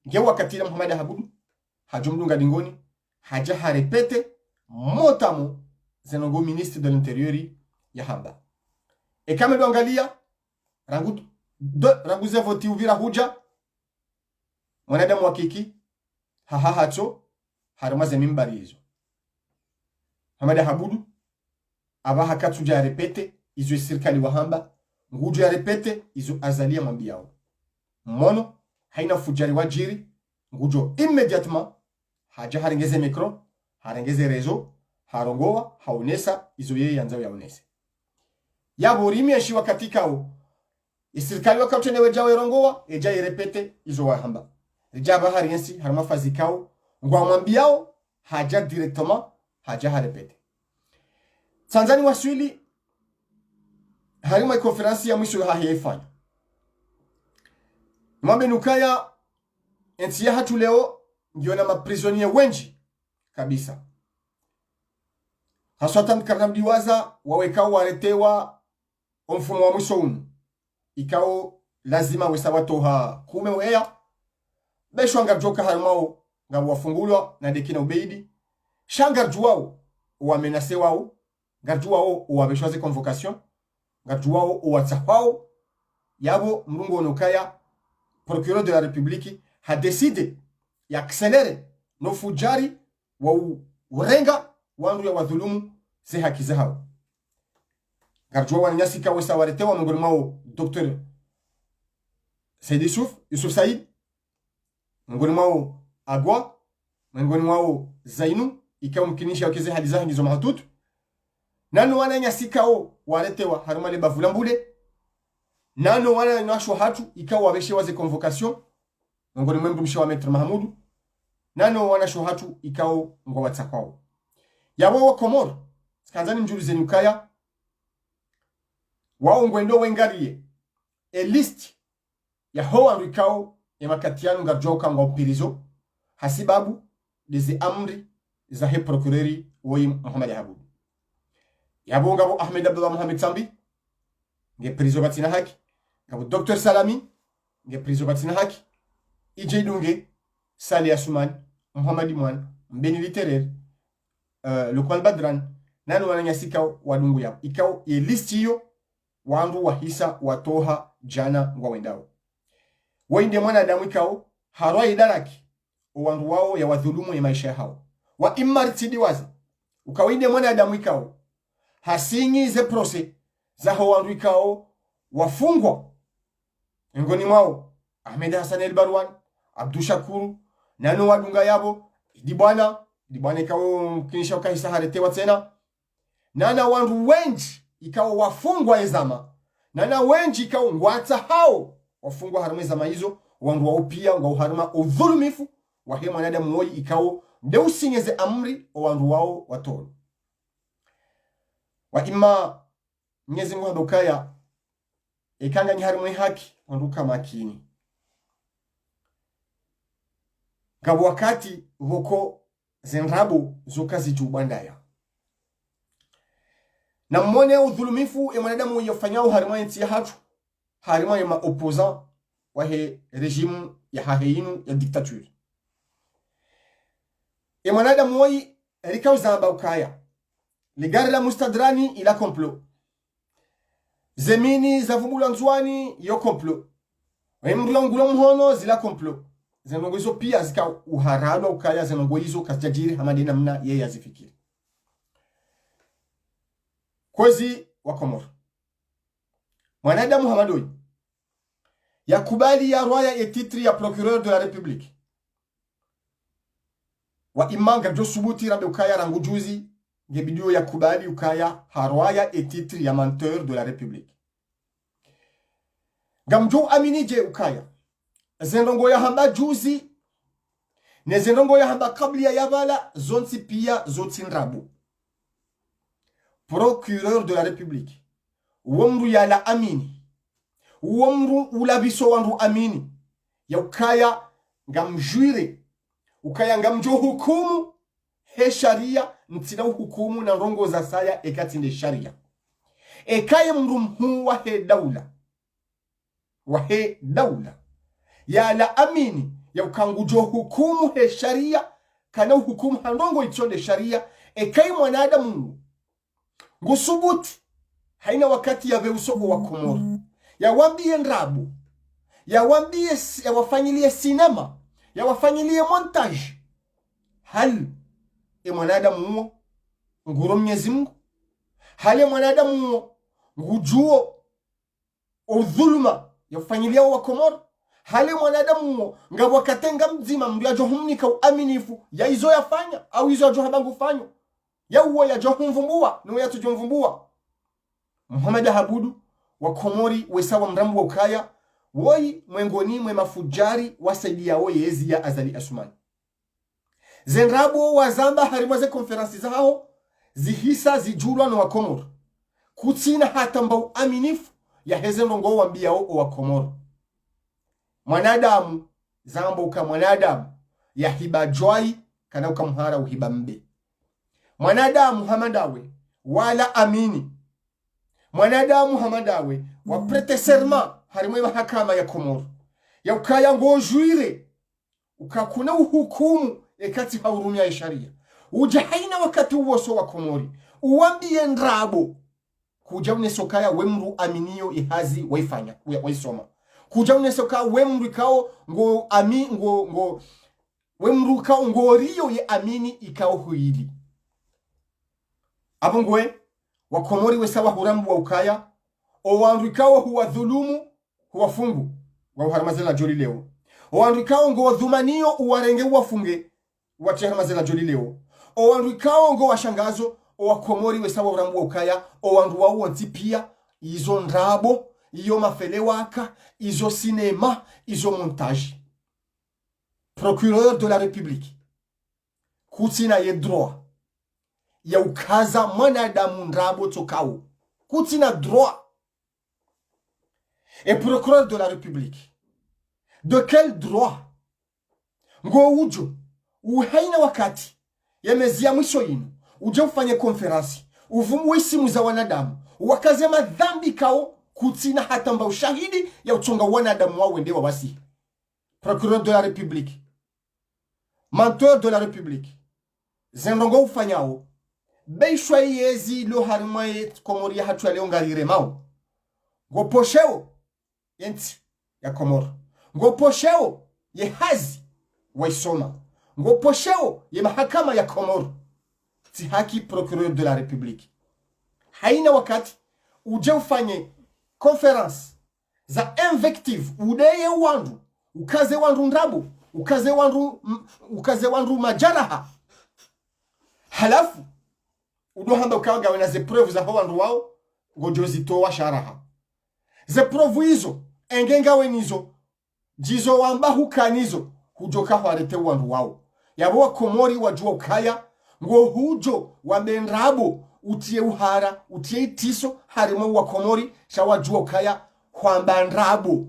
S1: nge wakati la Muhammad Habudu hajumdunga dingoni haja harepete motamo zenongo ministre de l'intérieur ya hamba e kama doangalia rangu ze voti uvira huja mwanadamu wa kiki hahahacho harumaze mimbari hizo Muhammad Habudu abaha katuja ya repete izo serikali wa hamba nguju ya repete izo azalia mambi yao mono haina fujari wajiri ngujo immédiatement haja harengeze mikro harengeze rezo harongoa haonesa izo yeye yanzao yaonese yabo rimiashi wakati kao serikali wakautenewe jawe rongoa eja irepete izo wa hamba rijaba hariensi harma fazikao ngwa mambi yao haja directement haja harepete Tanzania waswili harima konferansi ya mwisho haifanya Mwambe nukaya enti ya hatu leo ngiona maprisonie wenji kabisa haswatan karnamdiwaza wawekao waretewa mfumo wa mwisho unu ikao lazima wesawatoha kume weya besho angarjoka harimao nga wafungulwa na dekina ubeidi shangarjuwao uwamenase wao garjuwao uwabeshwaze convocation garjuwao uwatsahwao yabo mrungo nukaya procureur de la République a décidé yaccélere no fujari wa urenga wandu ya wadhulumu ze haki zao garjuwa wananyasika wesa waretewa miongoni mwao Dr. Said Yusuf Said miongoni mwao Agwa miongoni mwao Zainu ikawa mkinisha wakeze hali zao ngizo mahatutu nano wananyasika waretewa harumale bavulambule nano wana nashwa hatu ikawa wabeshe waze convocation ngoni mwembu mshawa Maître Mahamudu nano wana shwa hatu ikawa ngo watsakwao yabo wa Komoro skanzani mjulize nukaya wao ngwendo wengarie a list ya hoa rikao ya makatiano ngarjoka ngo pirizo hasibabu dizi amri za he procureri woi Muhammad Habudu yabo ngabo Ahmed Abdullah Muhammad Sambi nge prizo batina haki ngabo Dr. Salami nge prizo batina haki ije dunge Sali Asumani Muhammad Mwan mbeni literaire Lukman Badran nanu wananyasika wadungu yao ikao ye list hiyo wandu wahisa watoha jana ngwa wendao wainde mwana adamu ikao harwa idaraki wandu wao ya wadhulumu ya maisha hao wa imartidi wazi ukawinde mwana adamu ikao hasingi ze prose za ho wandu ikao wafungwa ngoni mwao Ahmed Hassan El Barwan Abdou Shakuru nanu wadunga yabo dibwana ikao kinisha ukahisa haretewa tena nana wandu wenji ikao wafungwa ezama nana wenji ikao ngwata hao wafungwa haruma ezama hizo wandu wao pia ngwa haruma udhulumifu wahe mwanadamu moi ikao ndeusinyeze amri wandu wao watoro wa ima Mwenyezi Mungu ndokaya ikanga ni haruma haki wanduka makini gabo wakati voko zenrabo zokazi jubandaya na mwone udhulumifu ya mwanadamu yofanyao harima nti ya hatu harima ya maopposant wa he regime ya haheinu ya dictature ya mwanadamu woi rikao zamba ukaya ligari la mustadrani ila complot zemini za vumbula nzwani yo complot mrulongulo mhono zila complot zenongo hizo pia zika uharado ukaya zenongo hizo kasijajiri hamadi namna yeye azifikiri. Kwezi wa Komoro mwanadamu hamadoi yakubali ya roya etitri ya procureur de la République wa imanga jo subuti rabe ukaya rangujuzi ngebidio yakubali ukaya harwaya etitri ya menteur de la République gamjo aminije ukaya zendongo ya hamba juzi ne zendongo ya hamba kabli ya yavala zonsi pia zoti nrabu procureur de la République womru ya la amini womru ulabiso wandu amini ya ukaya ngamjuire ukaya ngamjo hukumu he sharia ntina hukumu na rongo za saya ekatinde sharia ekaye mrumhu wa he daula ya la amini ya ukangujo hukumu he sharia kana hukumu handongo itonde sharia ekaye mwanadamu ngusubuti haina wakati ya veusoko wa Komoro ya wambie nrabu ya wambie ya wafanyilie sinema ya wafanyilie montage hali mwanadamu huo nguro Mwenyezi Mungu hali mwanadamu huo ngujuo udhuluma ya wafanyilia wa Komoro hali mwanadamu huo ngawakatenga mzima mndu ya johumnika uaminifu ya izo yafanya au izo ya johabangu fanyo ya uwa ya johumvumbua nuwa ya tujumvumbua Muhammad Habudu wa Komori wesawa mrambu wa ukaya woi mwengoni mwe mafujari wasaidia wo yezi ya Azali Asumani zenrabo wa zamba harimwaze konferansi zao zihisa zijulwa no wa Komoro kutina hata mbau aminifu ya heze ndongo wambia wa Komoro mwanadamu zamba uka mwanadamu ya hiba joai kana uka mhara uhiba mbe mwanadamu hamadawe wala amini mwanadamu hamadawe wa prete serment harimwe mahakama ya Komoro ya ukaya ngojuire ukakuna uhukumu ekati haurumia ya sharia ujahaina wakati uwoso wa Komori uwambie ndrabo kuja unesokaya wemru aminio ihazi waifanya waisoma kuja unesokaya wemru kao ngo ami ngo wemru kao ngoriyo ye amini ikao huili abungwe wa Komori wesawa hurambu wa ukaya owanrikao huwa dhulumu huwa fungu wa uharamazela joli leo owanrikao ngo dhumanio uwarenge wafunge wacharamazela joli leo owanrikao ngo washangazo wa Komori wesawa hurambu wa ukaya owanru wa uwanti pia izo ndrabo iyo mafele waka izo sinema izo montage procureur de la République kutina ye droit ya ukaza mwanadamu ndrabo tokao kutina droit et procureur de la République de quel droit ngo ujo uhaina wakati yamezia mwisho yinu uje ufanye konferansi uvumu isimu za wanadamu wakaze madhambi kao kutina hata mba ushahidi ya utonga wanadamu wao wende wawasi procureur de la République menteur de la République zenrongo ufanyao beishwa yezi lo harimwae Komori ya hatu ya leo ngarire mao ngoposheo yenti ya Komoro ngoposheo ye hazi waisoma ngoposheo ye mahakama ya Komoro ti haki procureur de la République haina wakati uje ufanye conference za invective udeye wandu ukaze wandu ndrabu ukaze wandu majaraha halafu udohamba ukawaga wena ze preuve za wandu wao ngojozi wa sharaha ze preuve hizo engenga wenizo jizo wamba hukanizo hujoka hwarete wandu wao yabo wa Komori wajua ukaya ngo hujo wamendrabo utie uhara utie itiso harimo wa Komori shawajua ukaya kwamba ndrabo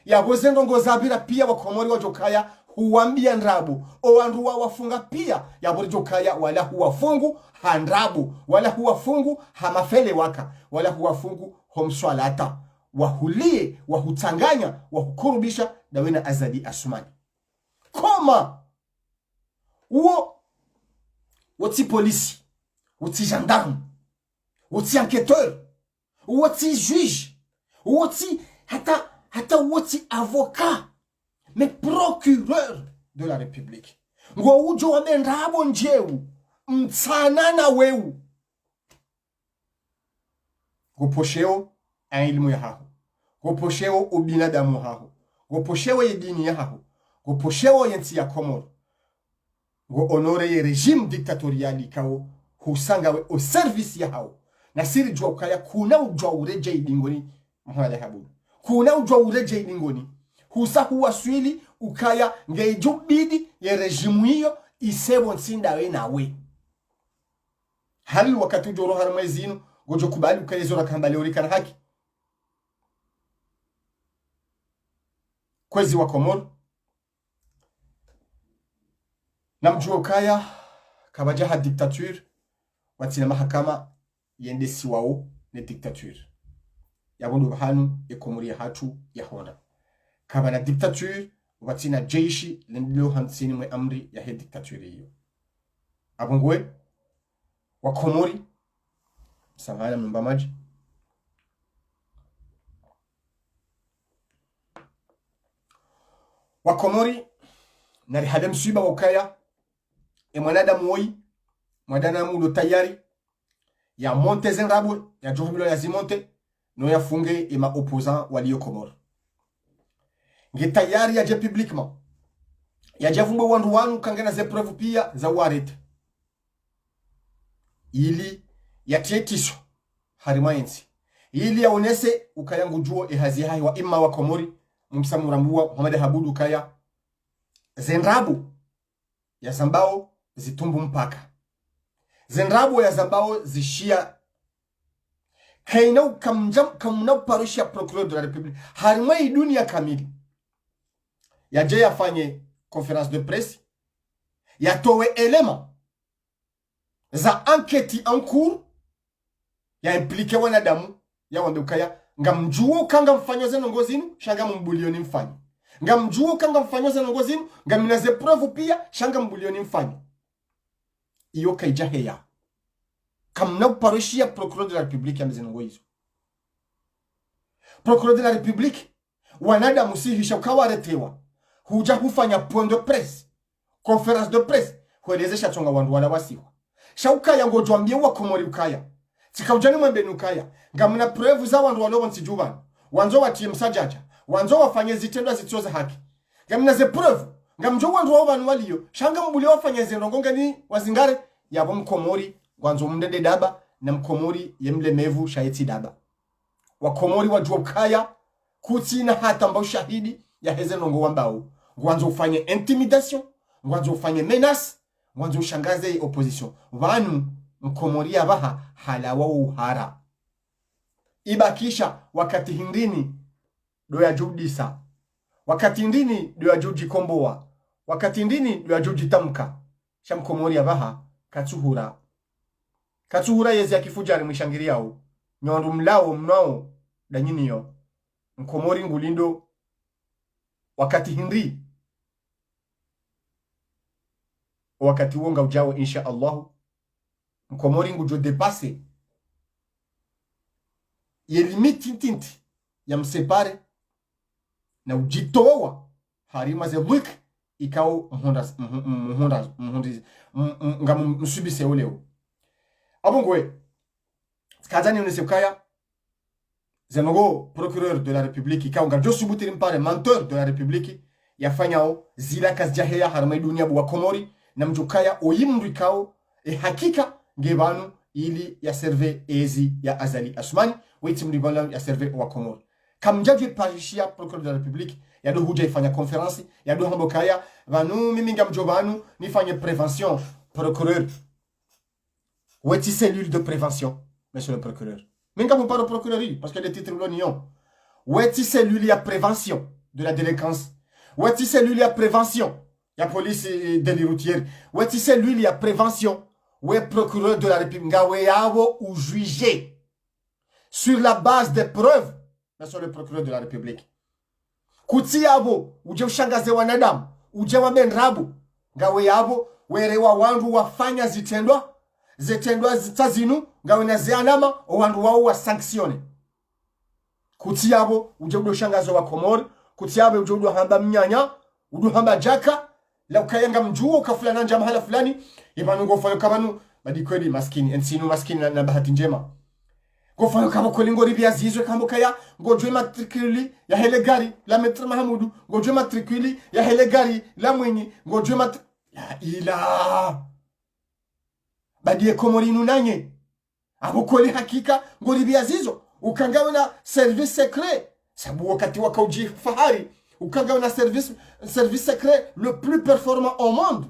S1: yabo zendongo zabira pia wa Komori wajokaya huwambia ndrabu owandu wa wafunga pia yabo jokaya wala huwafungu handrabu wala huwafungu hamafele waka wala huwafungu homswalata wahulie wahutanganya wahukurubisha na wena Azali Asumani koma uo woti polisi woti gendarme woti enquêteur woti juge woti hata woti avocat mais procureur de la République. Ngo ujo wamendrabo njeu, mtsanana weu. Goposheo a ilmu ya haho. Goposheo ubinadamu haho. Goposheo ye dini ya haho. Goposheo yensi ya Komoro. Go honore ye regime dictatoriali kao husangawe au service ya hao. Na siri jua ukaya kuna ujua ureje idingoni mahali habu. Kuna ujua ureje idingoni. Husa huwa swili ukaya ngejubidi ye regime hiyo isebo nsinda we na we. Hali wakati ujoro haramwezinu gojo kubali ukaya zora kambale urika na haki. Kwezi wa Komoro. Na mjua ukaya kabajaha dictature watina mahakama yende siwao ne dictature. Yabondo bahanu ekomori ya hatu ya honda. Kaba na dictature watina jeshi lendilo hansini mwe amri ya he dictature hiyo. Abongwe wa Komori samahana mbamaji. Wa Komori na rihadem suiba wakaya mwanadamu woi mwanadamu lo tayari ya monte zenrabo ya johumilo ya zimonte no ya funge ima opposant walio Komoro nge tayari ya je publiquement ya javumbe wandu wanu kangena ze preuve pia za warete ili ya tietisho harimayensi ili ya onese ukayangu juo ehazi hai wa ima wa Komori mumsamurambua Muhammad Habudu kaya zenrabo ya zambao zitumbu mpaka. Zenrabo ya zambao zishia kainau kamnau parushia procureur de la République. Harimai dunia kamili. Ya je yafanye conférence de presse. Ya towe elema za anketi en cours. Ya implike wanadamu. Ya wandukaya. Nga mjuo kanga mfanyo zeno ngozinu. Shanga mbulioni mfanyo. Nga mjuo kanga mfanyo zeno ngozinu. Nga minaze preuve pia. Shanga mbulioni mfanyo. Iyo kaijahe ya. Kamnau parushia procureur de la République ya mzenongo hizo. Procureur de la République. Wanada musihisha ukawaretewa. Huja hufanya point de presse. Conférence de presse. Huelezesha chonga wandu wanawasiwa. Shauka ya ngojwambie wa Komori ukaya. Tika ujani mwembe nukaya. Ngamuna preuve za wandu walobo nsijubani. Wanzo watie msajaja. Wanzo wafanye zitendo zitioze haki. Ngamuna ze preuve. Ngamjo wandu wabanu waliyo. Shanga mbuli wafanye zenongonga ni wazingare. Yabo Mkomori. Wanzo mdede daba. Na Mkomori yemle mevu shahiti daba. Wakomori wajua ukaya. Kuti na hata mbao shahidi. Ya heze nongo wambao. Wanzo ufanye intimidation. Wanzo ufanye menace. Wanzo ushangaze opposition. Wanu Mkomori ya baha halawa uhara. Ibakisha wakati hindini do ya judisa. Wakati hindini do ya juji komboa. Wakati hindini do ya juji tamka. Sha Mkomori ya baha katsuhura. Katsuhura yezi ya kifujari mwishangiria yao. Nyondu mlao mnao danyini yo. Mkomori ngulindo wakati hindi. Wakati wonga ujao insha Allahu. Mkomori ngujo depase. Ye limiti tinti ya msepare. Na ujitowa. Harima ze wik. Ikao nga msubise uleo. Abongwe. Kazani unesepkaya. Zenogo procureur de la République. Ikao nga jo subutiri mpare menteur de la République. Yafanyao zila kazjaheya harima dunia buwa Komori. Na mjukaya oyimru ikao. Hakika ngebanu ili ya serve ezi ya Azali Asmani. Weti mribala ya serve wa Komori. Kamjaji parishia procureur de la République. Yado huja ifanya konferansi. Yado hambokaya. Vanu miminga mjobanu. Nifanye prévention. Procureur. Weti cellule de prévention. Monsieur le procureur. Minga vous parle procureur. Parce que les titres l'onion. Weti cellule ya prévention. De la délinquance. Weti cellule ya prévention. La police délit routière. Weti cellule ya prévention. Ouais procureur de la République. Ngawe yawo ou juger. Sur la base des preuves. Monsieur le procureur de la République. Kuti yabo. Uje ushangaze wanadamu. Uje wamenrabu. Ngawe yabo. Werewa wandu wafanya zitendwa. Zitendwa zitazinu. Ngawe na zianama. Wandu wao wa sanctione. Kuti yabo. Uje ushangaze wa Komori. Kuti yabo uje hamba mnyanya. uduhamba jaka la ukayanga mjuo ukafulana nja mahala fulani ibanu ngofanya kamanu badi kweli maskini ensinu maskini na bahati njema ngofanya kama kweli ngori biazizwe kama kaya ngojwe matriculi ya hele gari la Maître Mahamudu ngojwe matriculi ya hele gari la Mwinyi ngojwe la ila badi Komorinu nanye abo kweli hakika ngori biazizo ukangawe na service secret sabu wakati wakauji fahari ukangawe na service secret le plus performant au monde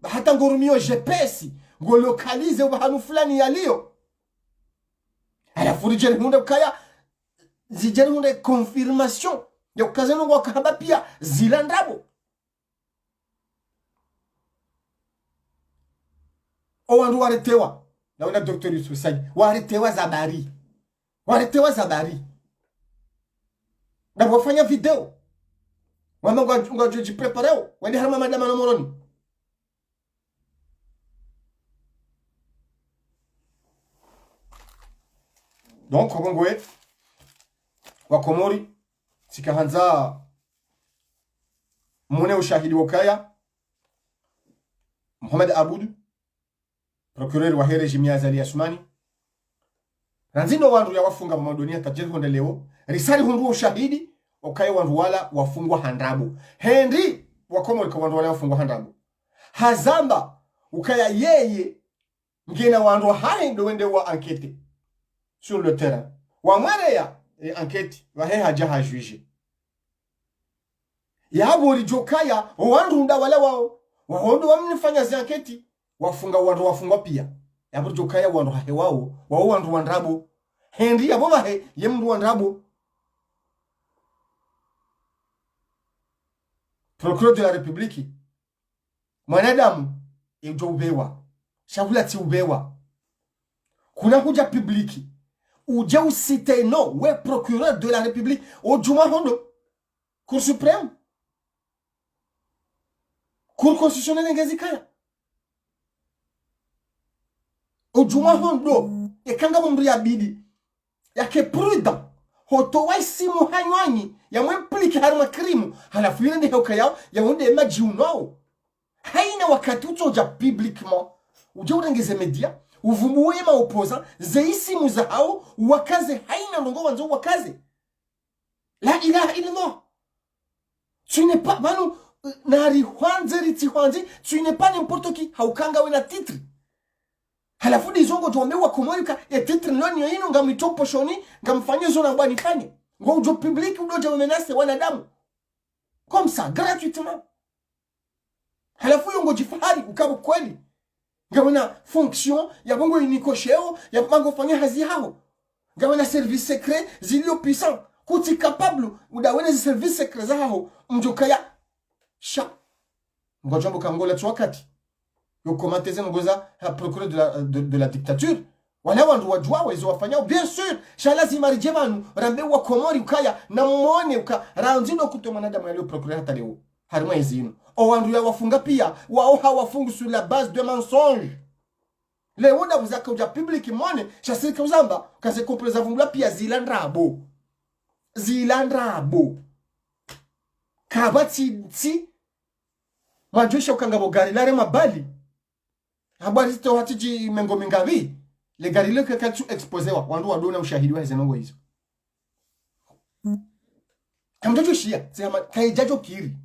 S1: hata ngorumio GPS ngo localize ubahanu fulani yalio alafu rijeri hunde ukaya zijeri hunde confirmation ya ukazeno ngo kahaba pia zilandabo owandu waretewa na wana Dr. Yusuf Said waretewa zabari na wafanya video wama ngoji prepareo wende harma madama no moroni donc obongwe wa Komori sikahanza mune ushahidi wakaya Mohamed Abud procureur wa here Jimia Azali Asmani ranzindo wandu ya wafunga madonia tajiri honde leo risali hundu ushahidi okaye wandu wala wafungwa handabu Henry wa Komori kwa wandu wala wafungwa handabu hazamba ukaya yeye ngena wandu haindo wende wa enquête sur le terrain wa mwere ya enquête wa he haja juge ya bori jokaya wandu nda wala wao wahondo wamnifanya zi enquête wafunga wandu wafungwa pia ya bori jokaya wandu hahe wao wandu wandrabo Henry abo bahe yemndu wandrabo Procureur de la République mwanadamu ejo ubewa shavula ti ubewa kuna huja publiki uja usite no we procureur de la République ojuma hondo Cour suprême Cour constitutionnelle ngezikaya ojuma hondo ekanga mundu ya bidi yake prudent hoto waisimu hanywanyi ya mwempliki harima krimu halafu yende heuka yao ya mwende maji unao haina wakati utoja publiquement uja urengeze media uvumbuwe ma opposa zeisimu za hao wakaze haina ndongo wanzo wakaze la ilaha illallah tu n'es pas banu nari hwanzeri ti hwanzi tu n'es pas n'importe qui haukanga wena titre halafu dizongo tuombewa kumweka ya titre noni yino ngamitopo shoni ngamfanye zona bwani fanye ngo ujo public udoja menace wanadamu comme ça gratuitement halafu yongo jifahari ukabu kweli ngawena fonction ya bongo unikosheo ya mango fanya hazi hao ngawena service secret zilio puissant kuti capable udawena service secret za hao mjokaya sha ngojombo kangola twakati yo komateze ngoza ha procureur de la dictature wala wandu wajua wezo wafanyao bien sûr shala marije banu rambe wa Komori ukaya na muone uka ranzindo kuto mwanadamu yalio procureur hata leo harimo ezino o wandu ya wafunga pia wao hawafungu sur la base de mensonge leo na buzaka uja public mone shasirika uzamba kaze kompleza vungula pia zilandrabo kabati ti majusha ukangabo gari lare mabali habari zito hatiji mengo mingavi le gari leke katu exposewa wandu wadona ushahidi wa zenongo hizo kamjojo shia sema kaijajo kiri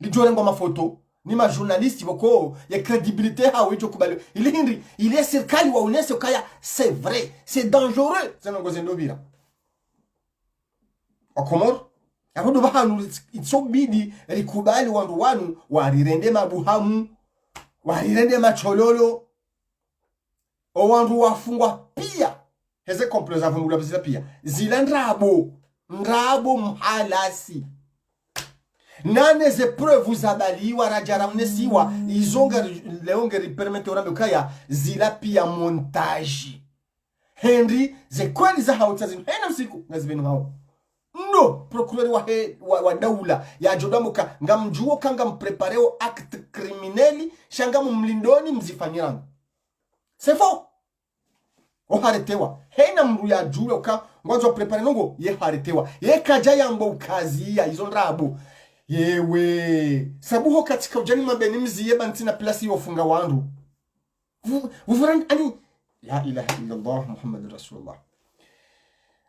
S1: lijore ngoma mafoto ni ma journaliste boko ya crédibilité ha wejo kubali ili hindi ile serikali wa unese kaya c'est vrai c'est dangereux zenongo zendobira Komoro abudu bahanu itsobidi rikubali wandu wanu warirende mabuhamu warirende machololo o wandu wafungwa pia heze kompleza vungula bizila pia zilandrabo ndrabo mhalasi nane ze preuve zabaliwa rajaramnesiwa izonga leonge ripermete orambe kaya zila pia montage Henry ze kweli za hautazini hena usiku ngazibenu hao no procureur wa daula ya jodamuka ngamjuo kanga mprepareo acte criminel shanga mlindoni mzifanyiranga c'est faux o haretewa hena mru ya juo ka ngwanzo prepare nongo ye haretewa ye kaja yambo kazi ya izo ndrabo yewe sabuho katika ujani mabeni mziye bantina plasi yofunga wandu vuvuran ani la ilaha illallah muhammadur rasulullah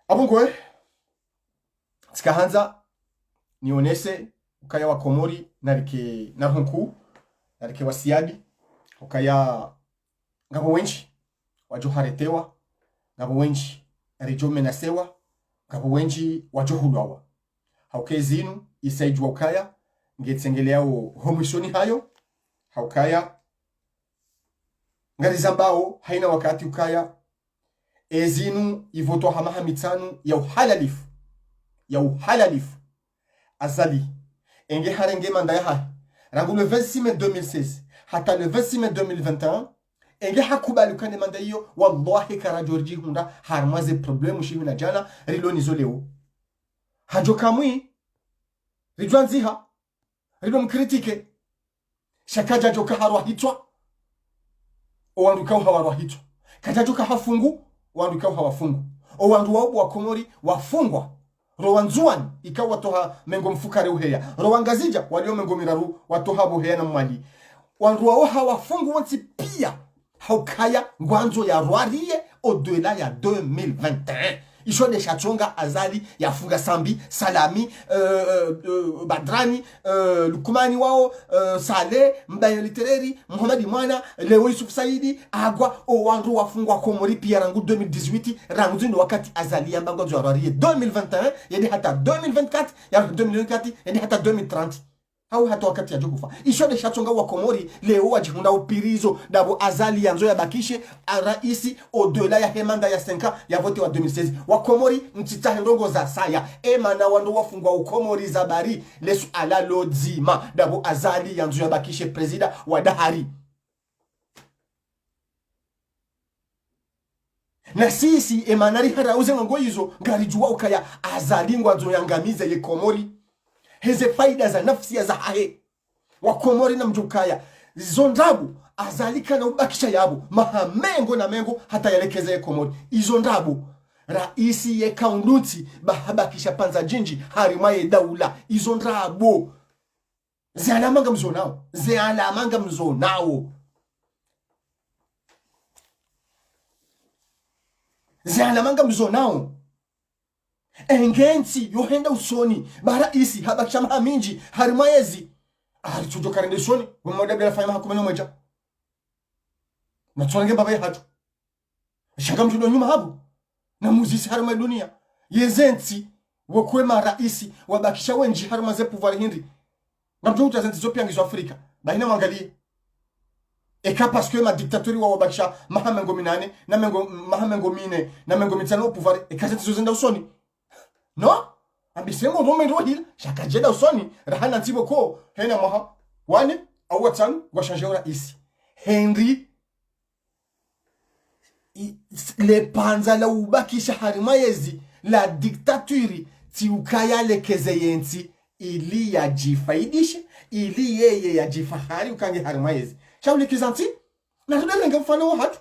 S1: abungwe tikahanza nionese ukaya wa Komori narike narhunku narike wasiadi ukaya ngabo wenchi wajo haretewa ngabo wenchi rijo menasewa ngabo wenchi wajo hulwawa haukezinu isaijwa ukaya ngetsengeleo homishoni hayo haukaya ngarizambao haina wakati ukaya ezinu ivoto hamaha mitanu ya uhalalifu azali enge harenge mandaya ha rangu le 26 mai 2016 hata le 26 mai 2021 enge hakubali ukane mandayo wallahi kara Georgi hunda harmaze problemu shiwi na jana rilo nizoleo hajo kamwi rijwanziha rilo mkritike shakaja joka harwa hitwa owanduka hawarwa hitwa katajoka hafungu owanduka hawafungu owandu wabu wa Komori wafungwa rowanzuani ikawa toha mengo mfukare uheya rowangazija walio mengo miraru watoha buheya na mwali wandu wao hawafungu wansi pia haukaya ngwanzo ya rwariye au-delà ya 2021 isho de chachonga azali ya funga sambi salami badrani lukumani wao sale mbayo litereri Muhammad Mwana Leo Yusuf Saidi agwa o wandu wafungwa Komori pia rangu 2018 rangu ndo wakati azali ya mbango ya rwariye 2021 yedi hata 2024 ya 2024 yedi hata 2030 au hata wakati ya jokufa isho de chachonga wa Komori leo wajihunda upirizo dabo azali yanzo ya bakishe raisi au-delà ya hemanda ya 5 ya vote wa 2016 wa Komori mtitahe ndongo za saya emana wandu wafungwa ukomori za bari lesu ala lodzima dabo azali yanzo ya bakishe presida wa dahari na sisi emanari harauze ngo hizo ngarijua ukaya azali ngwanzo yangamize ye Komori heze faida za nafsi ya zahahe wa Komori na mjukaya zondabu azalika na ubakisha yabu mahamengo na mengo hata yalekeze ye Komori izondabu raisi ye kaunduti bahabakisha panza jinji harimaye daula izondabu zealamanga mzonao zealamanga mzonao engensi yohenda usoni bara isi habakisha mahaminji harimayezi chujo karende usoni mmoja bila fanya mahakumeno mweja na tsorange baba hatu shanga mtudo nyuma habu na muzisi harima dunia yezensi wokwema raisi wabakisha wenji harima ze pouvoir hindi na mtu utazenti zopiangizo Afrika baina mwangalie eka parce que ma dictature wa wabakisha mahamengo minane na mahamengo mine na mengo mitano pouvoir eka zenti zozenda usoni no ambisemo rome rohil shakajeda usoni rahana ntibo ko hena maha wane au watanu wa changer raisi Henry le panza la ubakisha harimayezi la dictature ti ukaya lekeze yensi ili ya jifaidisha ili yeye ya jifahari ukange harimayezi chaule kizanti na tudelenga mfano wa hatu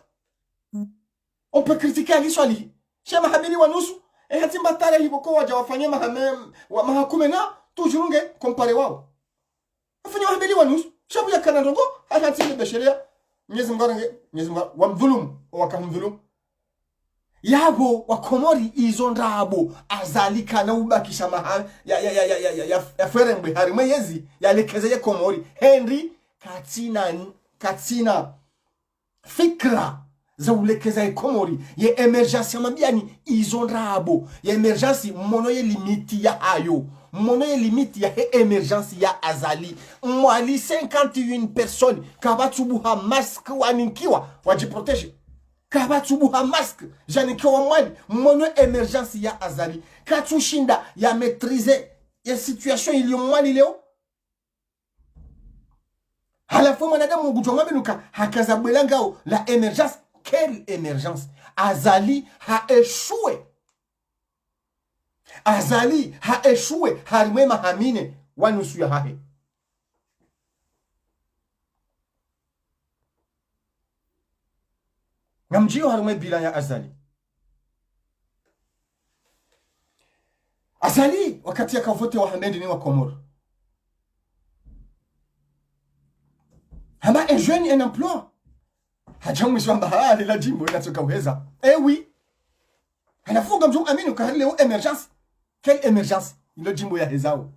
S1: on peut critiquer l'iswali shema habili wa nusu hati mbatare hiboko waja wafanye mahakume na tujurunge kompare wao wafanye habili wa nusu shabu ya kanadongo hati besheria Mwenyezi Mungu wamdhulumu wakamdhulumu yabo wa Komori izondrabo azalika na ubakisha maha ya ferembe harimeyezi yalekeze ye Komori Henry katina fikra za ulekeza ye Komori ye emergency mabiani izondrabo ye emergency mono ye limiti ya hayo mono ye limiti ya he emergency ya azali mwali 51 personnes kabatubuha mask waninkiwa wajiprotege kabatubuha mask janikiwa mwali mono emergency ya azali katushinda ya maîtriser ya situation ili mwali leo halafu mwanadamu ngujwa mbenuka hakazabwela ngao la emergence. Quelle émergence? Azali a échoué. Azali a échoué. Harime mahamine wanusu ya hahe. Namjio harime bila ya Azali. Azali wakati ya kavote wa Hamendi ni wa Komoro. Hama un jeune un emploi. Hajamu swamba la jimbo inatoka uheza. Eh oui. Anafunga mjungu amini kwa leo emergence. Quelle émergence? Ilo jimbo ya hezao.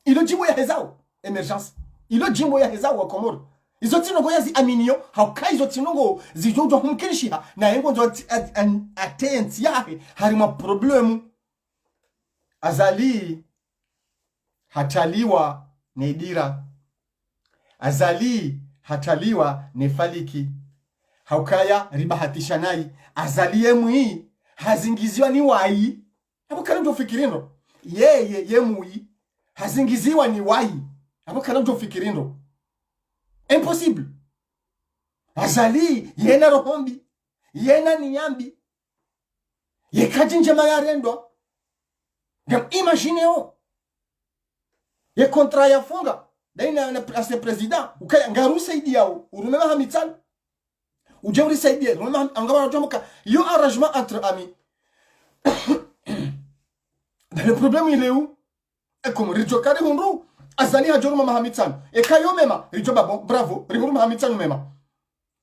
S1: Ilo jimbo ya hezao. Emergence. Ilo jimbo ya hezao wa Komoro. Izo tinongo ya zi aminio. Hauka izo tinongo zijojo humkinishiha. Na yengo nzo atenti yahe. Harima problemu. Azali hataliwa nedira. Azali hataliwa nefaliki. Haukaya ribahatisha nai. Azali yemui hazingiziwa ni wai. Hapo kana ndo fikirindo. Yemui hazingiziwa ni wai. Hapo kana ndo fikirindo. Impossible. Azali yena rohombi. Yena niyambi. Yekajinje mayarendwa. Gam imagineo. Ye kontra ya funga. Daina na ase president. Ukaya ngaru saidi yao. Urumema hamitano. Ujeuri saidi yao. Urumema angama rajomoka. Yo arrangement entre amis. Le problème il est où? Et comme Rijo Kari Hunru, Azali Hajoruma Mahamitsan, et Kayo Mema, Rijo Babon, bravo, Rijo Mahamitsan Mema.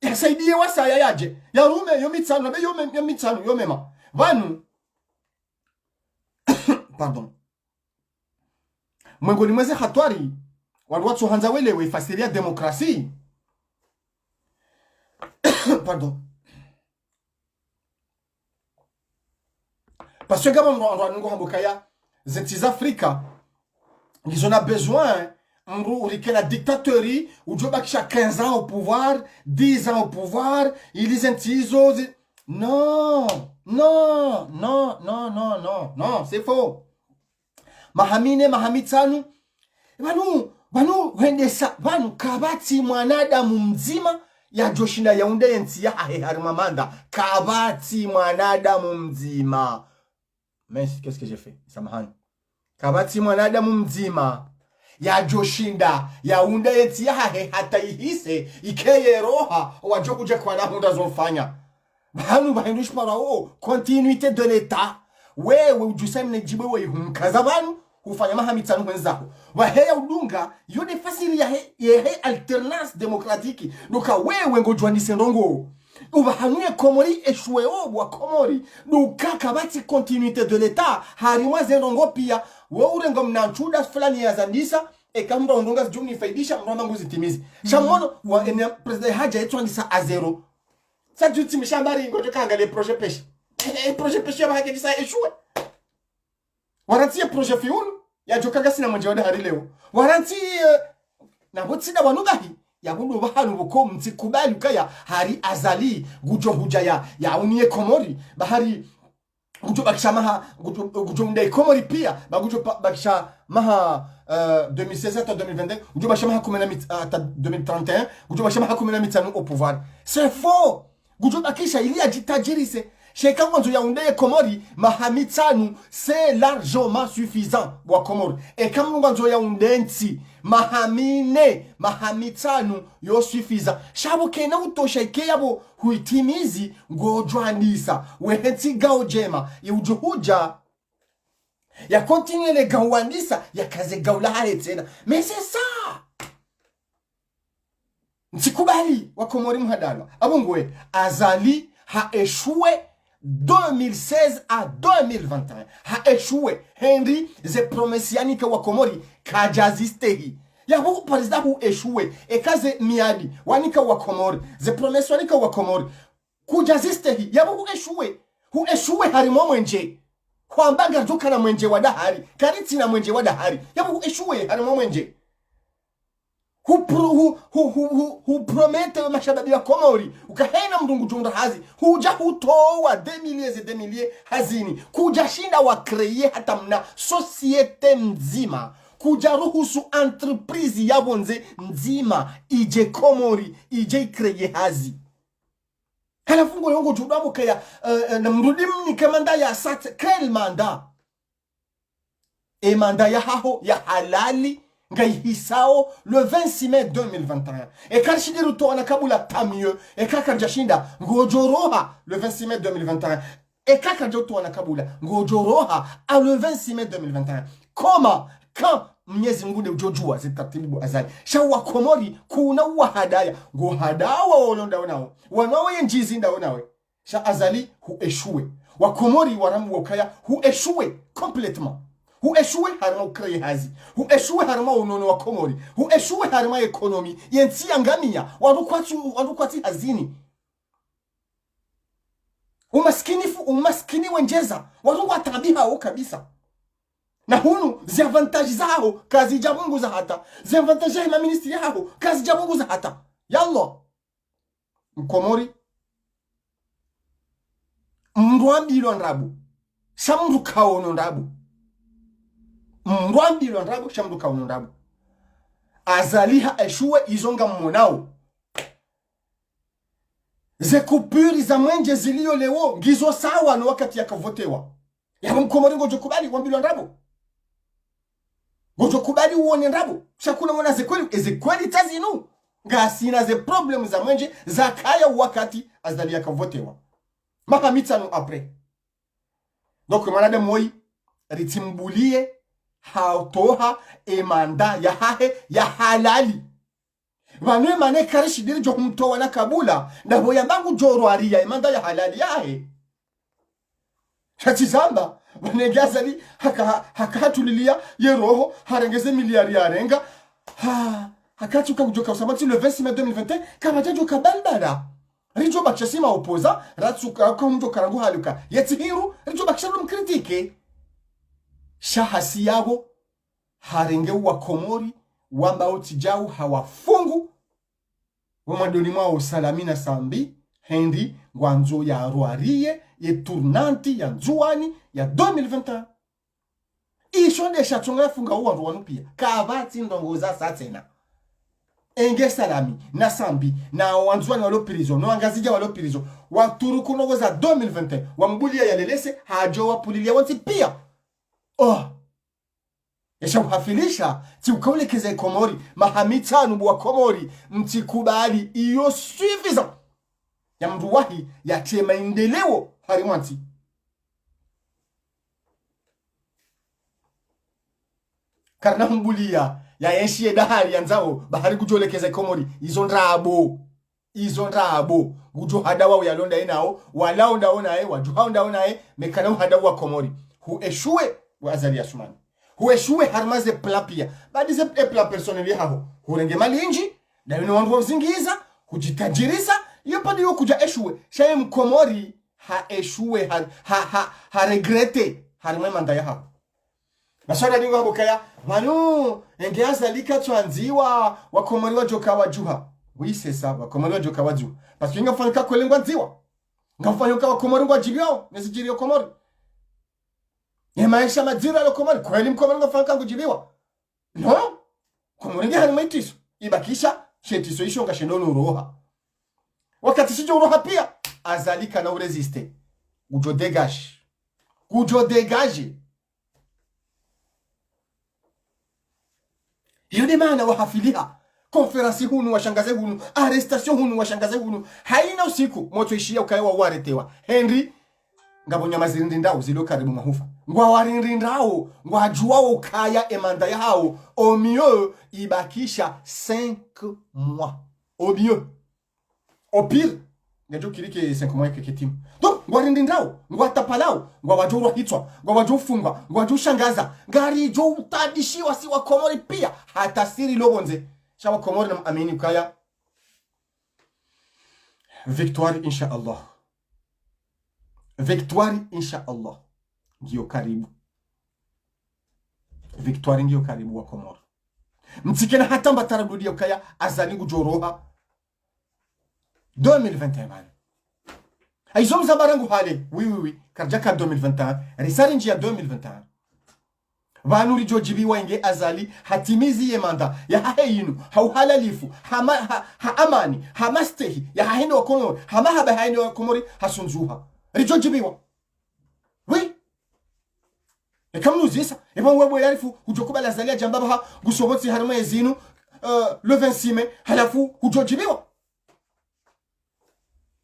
S1: Et ça dit, ouais, ça y a Yarume, Yomitsan, Yomitsan, Yomema. Vanu. Pardon. Mwengoni mweze hatwari, walwatu hanzawele we fasiria demokrasi. Pardon. Parce que quand les Africains, ils ont besoin de la dictaterie, où Joe Bakisha 15 ans au pouvoir, 10 ans au pouvoir, ils disent non, non, non, non, non, non, non, c'est faux. Mahamine, Mahamitsanu, Vanu, Kabati, mwanadamu mzima, ya Joshinda Yaounde Nti ya Harimamanda, Kabati, mwanadamu mzima. Mais qu'est-ce que j'ai fait? Samahani. Kabati mwanadamu mzima ya Joshinda Yaounde Nti ya hata ihise ikeye roha wajokuja kwa nahunda zofanya. Bahanu bahindush para continuité de l'état. Wewe ujuseme jibe wewe humkaza banu hufanya mahamitano wenzako. Waheya udunga yone fasiri ya alternance démocratique. Doka wewe ngojwanise ndongo. Ubahanuye Komori eshue wa Komori. Doka kabati continuité de l'état. Harimwa zendongo pia. Wewe ngo mnanchuda fulani ya zandisa. Ekamda ondonga jumni faidisha mrama nguzi timizi. Shamono wa president haja yetu andisa a zero. Sa juti mishambari ngojo kangale projet pêche. Projet pêche ya haja disa eshue. Waranti projet fiunu ya jokaga sina mwenjewada hari leo. Waranti na botsida wanugahi ya bundu bahanu buko mtikubali ukaya hari azali gujo hujaya ya unie Komori bahari gujo bakisha maha gujo mdai Komori pia bagujo bakisha maha 2016 à 2022 gujo bakisha maha 2031 gujo bakisha maha 15 au pouvoir. C'est faux. Gujo bakisha ili ajitajirise. Cheka mwanzo Yaounde Komori mahamitanu c'est largement suffisant wa Komori. Et kama mwanzo Yaounde Nti mahamitanu yo suffisant. Shabo kena utosheke yabo huitimizi ngojwanisa wehenti gao jema ya ujuhuja ya continue le gawandisa ya kaze gaulahare tena. Mais c'est ça. Ntikubali wa Komori mhadalwa. Abongwe azali ha échoué 2016 à 2021 ha échoué. Henry ze promesiani ka wa Komori kajazistehi ya huku parizda hu échoué e kaze miadi wanika wa Komori ze promesiani ka wa Komori kujazistehi ya huku échoué harimo mwenje kwa mbanga joka na mwenje wadahari kariti na mwenje wadahari ya huku échoué harimo mwenje hu promete mashababi wa Komori ukahena mdungu junda hazi huja hutowa demilie hazini kuja shinda wa kreye hata mna societe mzima kuja ruhusu entreprise yabonze mzima ije Komori ije kreye hazi halafungo yongo judamo kaya na mrudimni kemanda ya sat kel manda e manda ya haho ya halali Hisao le 26 mai 2021. Et quand je dis retour à Kabula, tant mieux. Et quand Jashinda, Ngojoroha le 26 mai 2021. Et quand je retourne à Kabula, Ngojoroha le 26 mai 2021. Comment? Quand Mwenyezi Mungu ujojua zitaratibu azali shawa komori kuna wa hadaya ngo hadawa olonda nao wanawe njizi ndao nawe sha azali hu eshue wa komori waramu wakaya hu eshue complètement hu eshue harma ukray hazi hu eshue harma unono wa komori hu eshue harma ekonomi yensi angamia warukwati hazini umaskini wenjeza warungwa tabiha hao kabisa. Na hunu zi avantage zao kazi jabungu za hata zi avantage ya ministri yao kazi jabungu za hata yallah mkomori mrwambilo nrabu shamru kaono nrabu mrwambilo nrabu shamru kaono nrabu azaliha eshuwe izonga mmonao ze kupuri za mwenje zilio leo ngizo sawa no wakati yakavotewa ya mkomori ngojo kubali wambilo nrabu ngojo kubali uone nrabu shakuna mwana zekweli tazinu ngasina ze problem za mwenje za kaya wakati azali yakavotewa mahamitano apres donc manade moi ritimbulie hautoha emanda ya halali vanwe mane karishi diri jo mtowa na kabula na boya bangu joro aria emanda ya halali yahe chatizamba vanegazali hakatulilia yeroho harengeze miliari arenga hakachuka kujoka usamati le 26 mai 2021 kama jajo kabaldara rijo bakshasima opoza ratsuka kwa mjo karangu haluka yetihiru rijo bakshalo mkritike shahasi yabo harenge wa komori wamba otijau hawafungu wamadoni mwao salamina sambi hendi ngwanzo ya roarie ye tournanti ya nzuani ya 2021 ishonde shatunga funga uwa rwanu pia kavati ndongoza satena enge salami na sambi na wanzuani walo prison no angazija walo prison waturu kunogoza 2021 wambulia ya lelese hajo wapulilia wanti pia yesha uhafilisha ti ukaulekeze komori mahamitanu wa komori mtikubali iyo suffisant ya mruwahi ya tema indeleo harimwanti karna mbulia ya yenshi dahari yanzao bahari kujolekeza komori izo ndrabo gujo hadawa ya londa inao walao ndaona wajuhao ndaona mekana hadawa komori hu eshue wa azali asumani hu eshue harmaze plapia badi ze pla personnel haho hurenge malinji na yone wandu wazingiza hujitajirisa yopadi yokuja eshue shaye mkomori ha eshue ha regrete harma manda ya haho maswala dingo habukaya manu engeaza lika twanziwa wakomori wajoka wajuha wisesa wakomori wajoka waju parce que ngafanyika kwelengwa nziwa ngafanyika wakomori ngwajibio nezijiriyo komori maisha majira lo komori kweli mkomori ngafanyika ngujibiwa no komori ngi hani maitiso ibakisha shetiso isho ngashendono uroha wakati sijo uroha pia azalika na uresiste gujo degage yone maana wahafiliha konferansi hunu washangaze hunu arrestation hunu washangaze hunu haina usiku moto ishia ukaewa waretewa Henry ngabonya mazirindindao zilo karibu mahufa ngwa warindindao ngwa juwao ukaya emanda ya hao au mieux ibakisha 5 mois au mieux au pire ngajo kirike 5 mois keketimu donc ngwa rindindao ngwa tapalao ngwa wajoro hitwa ngwa wajofungwa ngwa wajoshangaza ngari jo utadishiwa si wa komori pia hata siri lobonze shawa komori na amini ukaya victoire insha Allah ngiyo karibu victoire ngiyo karibu wa komori mtikena hata mbataradudia ukaya azali ngujoroha 2021 man aizom zabarangu hale oui karjaka 2021 risari njia 2021 vanu rijojibiwa inge azali hatimizi ye manda ya haheinu hauhalalifu amani hamastehi ya hahendo wa komori haba hahendo wa komori hasunzuha rijojibiwa oui ekamnuzisa eba wewe yarifu ujokubala azali jambabaha gusobotsi harimo ezinu le 26 mai halafu ujojibiwa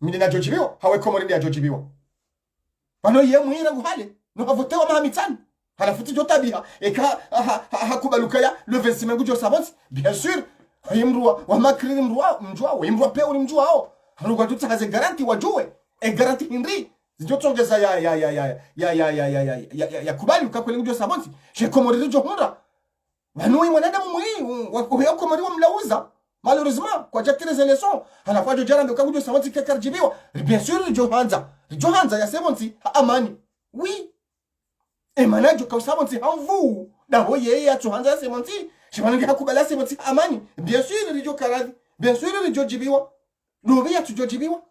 S1: mimi na jojibiwa hawe komori ndia jojibiwa bano ye muhira nguhale no havotewa mahamitani halafuti jotabia eka hakubalukaya le 26 mengujo sabonsi bien sûr imrua wa makri mjua wa imrua pe uli mjua hao haruga tutahaze garanti wajue garanti hinri zijotongeza ya kubali ukakwele ngujo sabonsi je komori jo honda wanui mwanadamu mwi wa komori wa mlauza malheureusement kwa jatire les leçons halafu jo jara ndo ngujo sabonsi kakarjibiwa bien sûr jo hanza ya sabonsi amani oui emanajo ka sabonsi hanvu daho yeye ya tuhanza sabonsi shibanenge hakubala sabonsi amani bien sûr rijo karadhi bien sûr rijo jibiwa dobe ya tujojibiwa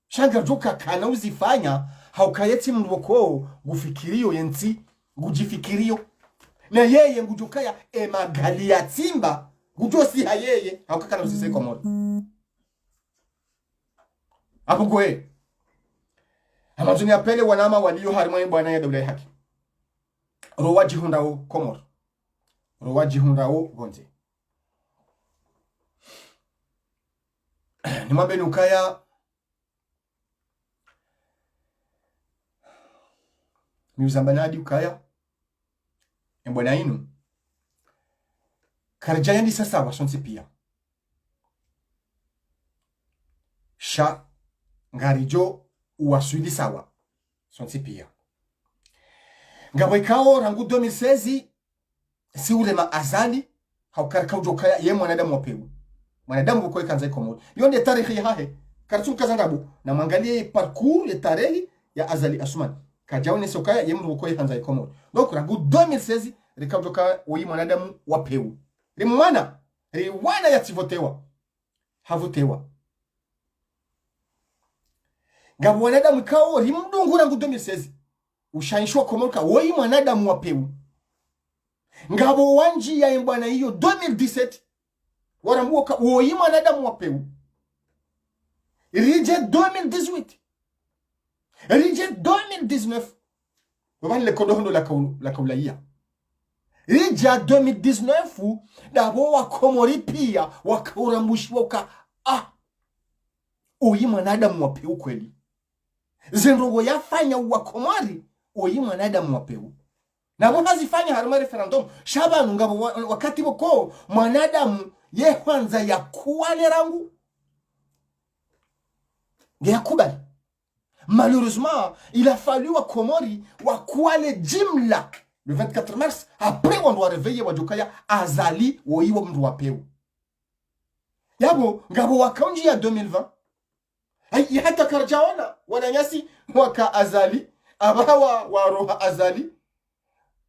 S1: shanga joka kana uzifanya haukayeti mroko gufikirio yenti gujifikirio na yeye ngujukaya emagali ya timba gujosi hayeye haukakana uzise komoro hapo goe amazuni apele wanama walio harimani bwana ya dawla haki rowaji hundao komoro rowaji hundao gonze ni mabeni ukaya miuzambanadi ukaya mbwana inu karjayandi sasa wasonsi pia sha ngarijo uwaswili sawa sonsi pia ngawekao rangu 2016 si ulema azali haukarika ujokaya ye mwanadamu wapewu mwanadamu ukoe kanza ikomo yonde tarehe hahe karatu kazangabu na mwangalie parcours ya tarehe ya azali asumani kajaone sokaya ye mwanadamu ukoe kanza ikomo donc rangu 2016 rikaujoka oyi mwanadamu wapewu riwana yativotewa havotewa ngabu mwanadamu kao rimdungu rangu 2016 ushaishwa komoka oyi mwanadamu wapewu ngabo wanji ya mbwana hiyo 2017 warambuka oyi mwanadamu wapewu rije 2018 rije 2019 wabani le kodohondo la kaulaiya rija 2019 dabo wakomori pia wakaurambushwa uka oyi mwanadamu wapewu kweli zenrogo yafanya wakomari oyi mwanadamu wapewu na mbona zifanya haruma referendum shabanu ngabo wakati boko mwanadamu ye kwanza ya kuwale rangu ngeyakubali malheureusement il a fallu wa komori wa kuwale jimla le 24 mars après on doit réveiller wajukaya azali woiwa mndu wapewu yabo ngabo wakaunji ya 2020 ai hata karjaona wananyasi waka azali abawa wa roha azali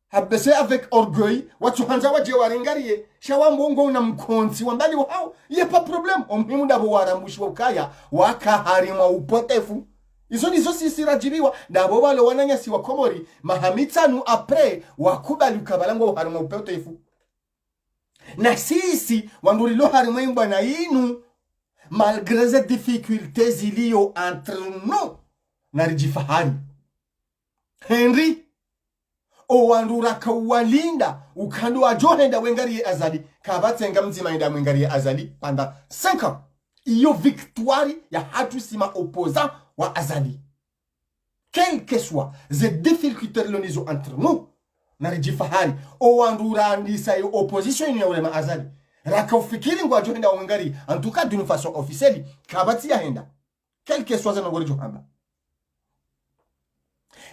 S1: habese avec orgueil watu hanza waje waringarie shawambongo na mkonzi wambali wao ye pa problem omuhimu ndabo warambushwa ukaya wakaharima upotefu izo nizo sisirajibiwa ndabo balo wananyasi wa komori mahamitanu après wakubali ukabalango harima upotefu na sisi wandulilo harima imbana inu malgré les difficultés iliyo entre nous narijifahari Henry owandura kawalinda ukando wa johenda wengari azali kabatsenga mzima enda wengari azali pendant 5 ans iyo victoire ya hatu sima opposant wa azali quel que soit les difficultés lonizo entre nous narijifahari owandura andisa yo opposition ya wema azali raka ufikiri ngwa johenda wengari en tout cas d'une façon officielle kabati ya henda quel que soit zanogori johamba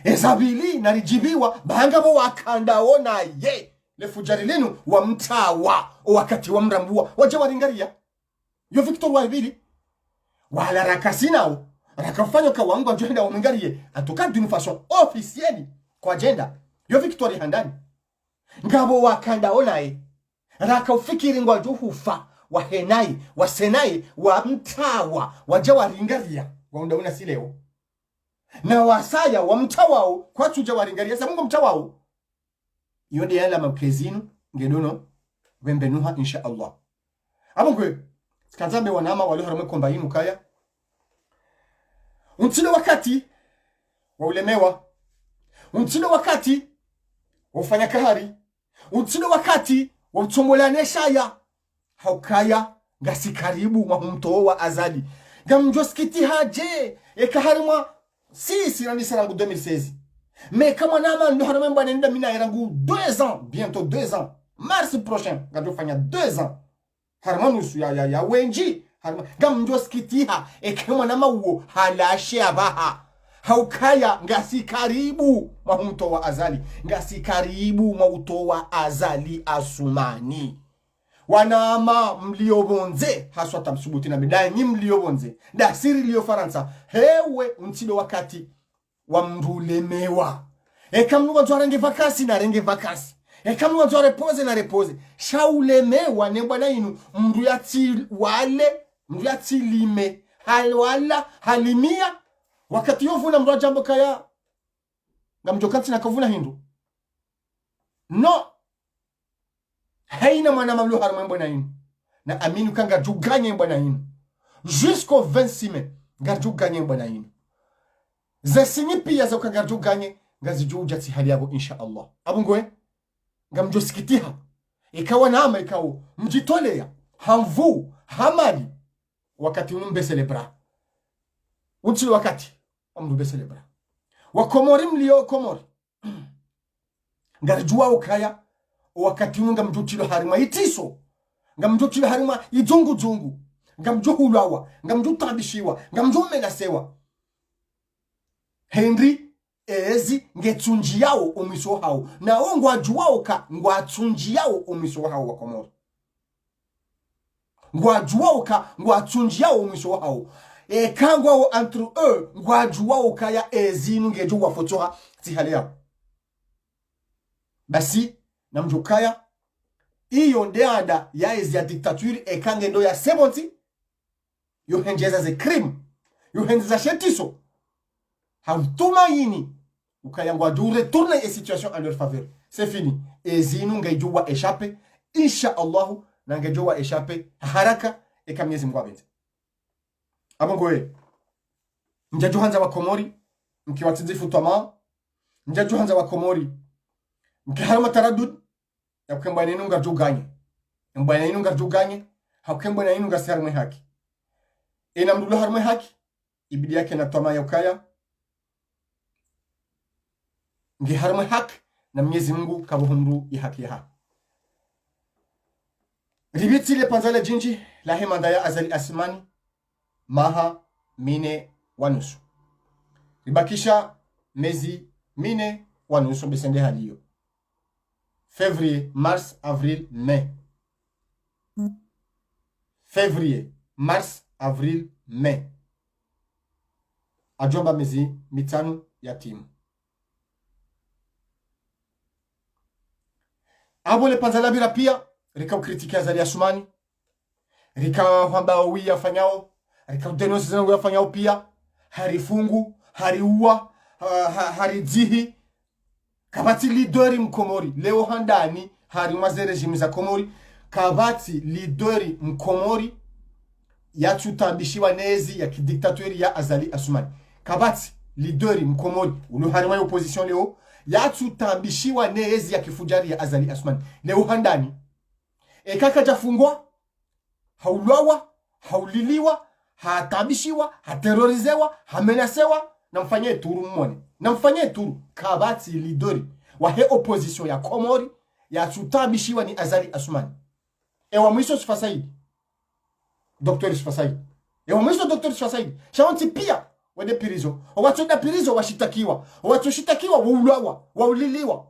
S1: ezabili narijibiwa bahangabo wakandao na ye lefujari lenu wa mtawa wakati wa mrambua waje waringaria yo Victor Waibili wala rakasinao rakafanya kawangu ajenda wamingarie atoka d'une façon officielle kwa agenda yo Victor handani ngabo wakandao na ye rakafikiri ngwa juhufa wa henai wa senai wa mtawa waje waringaria waunda una sileo na wasaya wa mtawao kwa tuja waringaria sa mungu mtawao yonde yala makezinu ngedono wembenuha insha Allah abongwe sikazambe wanama walio harame komba inu kaya untilo wakati wa ulemewa untilo wakati wa ufanya kahari untilo wakati wa utombolane shaya haukaya ngasi karibu mahumto wa azali gamjoskiti haje ekaharima sisi na nisarangu 2016 Mais comme on a le haram mbana nda mina irangu 2 ans, bientôt 2 ans. Mars prochain, gado fanya 2 ans. Harmanusu ya wenji. Gamjo skitiha kama na mawo halashe abaha. Haukaya ngasi karibu mahumto wa azali. Ngasi karibu mauto wa azali asumani. Wanama mliobonze haswa tamsubuti na bidai nyi mliobonze. Da siri liyo Faransa. Hewe untilo wakati wa mrulemewa. Kama mtu arenge vakasi na renge vakasi. Kama mtu repose na repose. Shaulemewa ne bwana inu mru yati wale mru yati lime halwala halimia wakati yovuna mru jambo kaya ngamjokati na kavuna hindu. No. Haina mwana mamlu harma mbona inu. Na aminu kanga juganye mbona inu. Jusqu'au 26 mai. Garjuganye mbona inu. Zasinyi pia za ukagarjuganye. Ngazijuja tihali yabo insha Allah. Abungwe. Ngamjosikitiha. Ikawa nama ikawa. Mjitolea. Hamvu. Hamali. Wakati unumbe celebra. Unchili wakati. Unumbe celebra. Wakomori mlio komori. Ngarjua ukaya. Wakati ngamjutilo harima itiso. Ngamjutilo harima idungu dungu. Ngamjuhulawa. Ngamjutabishiwa. Ngamjumenasewa. Henry ezi ngetunji yao umiso hao. Na ngwa juwao ka ngwa tunji yao umiso hao wakomori. Ngwa juwao ka ngwa tunji yao umiso hao. Kangwa o entre eux ngwa juwao ka ya ezi ngeju wafotoha tihali yao. Basi na mjukaya iyo ndeada ya ezi ya diktaturi ekange ndo ya sebonti yo henjeza ze crime yo henjeza shetiso hamtuma yini ukayangwa du retourner les situations en leur faveur. C'est fini. Ezinu ngejua échapper insha Allah na ngejua échapper haraka ekamiezi Mungu abenze. Abongoe njajuhanza wa Komori mkiwatizifu tama njajuhanza wa Komori mkiharama taradud ya kukemba ninu ngarjuganye mbana ninu ngarjuganye hakemba ninu ngasarmwe haki ina mdulu harmwe haki ibidi yake na tama ya ukaya ngi harma hak na Mwenyezi Mungu kabuhundu ya haki ya. Ribiti le panzala jinji la hemanda ya azali asmani maha mine wanusu. Ribakisha mezi mine wanusu besende haliyo. Février, mars, avril, mai. Février, mars, avril, mai. Ajomba mezi mitanu ya timu. Abo le panzala bira pia rika ukritiki azali asumani rika hamba wi afanyao rika denosi zangu afanyao pia harifungu hariua haridzihi kabati lidori mkomori leo handani hari mazere jimiza komori kabati lidori mkomori ya tutambishiwa nezi ya kidiktatori ya azali asumani kabati lidori mkomori ulu hari wa opposition leo ya tutambishiwa nezi ya kifujari ya azali asumani leo handani kaka jafungwa haulawa hauliliwa hatabishiwa haterorizewa hamenasewa na mfanye turu mwone na mfanye turu kabati lidori wa he opposition ya Komori ya tutambishiwa ni azali asumani ewa mwisho sifasaidi Dr. Sifasaidi ewa mwisho Dr. Sifasaidi shawanti pia wende pirizo watu na pirizo washitakiwa watu shitakiwa waulawa wauliliwa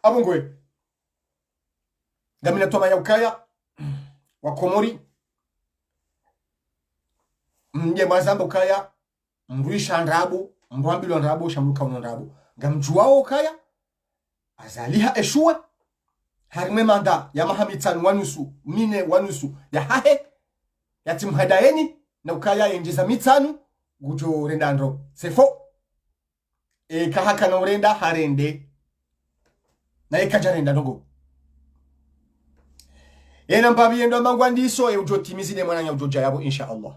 S1: abungwe gamina toma ya ukaya wa Komori mje mazamba ukaya mruisha nrabu mwambilo nrabu shamuka nrabu gamjuao ukaya azaliha eshua harime manda ya mahamitan wanusu mine wanusu ya hahe ya timhadaeni na ukaya yenjeza mitanu gujo rendandro sefo kahaka na urenda harende na ekajarenda ndogo mbabi endo mangwandiso ujo timizide mwananya ujoja yabo insha Allah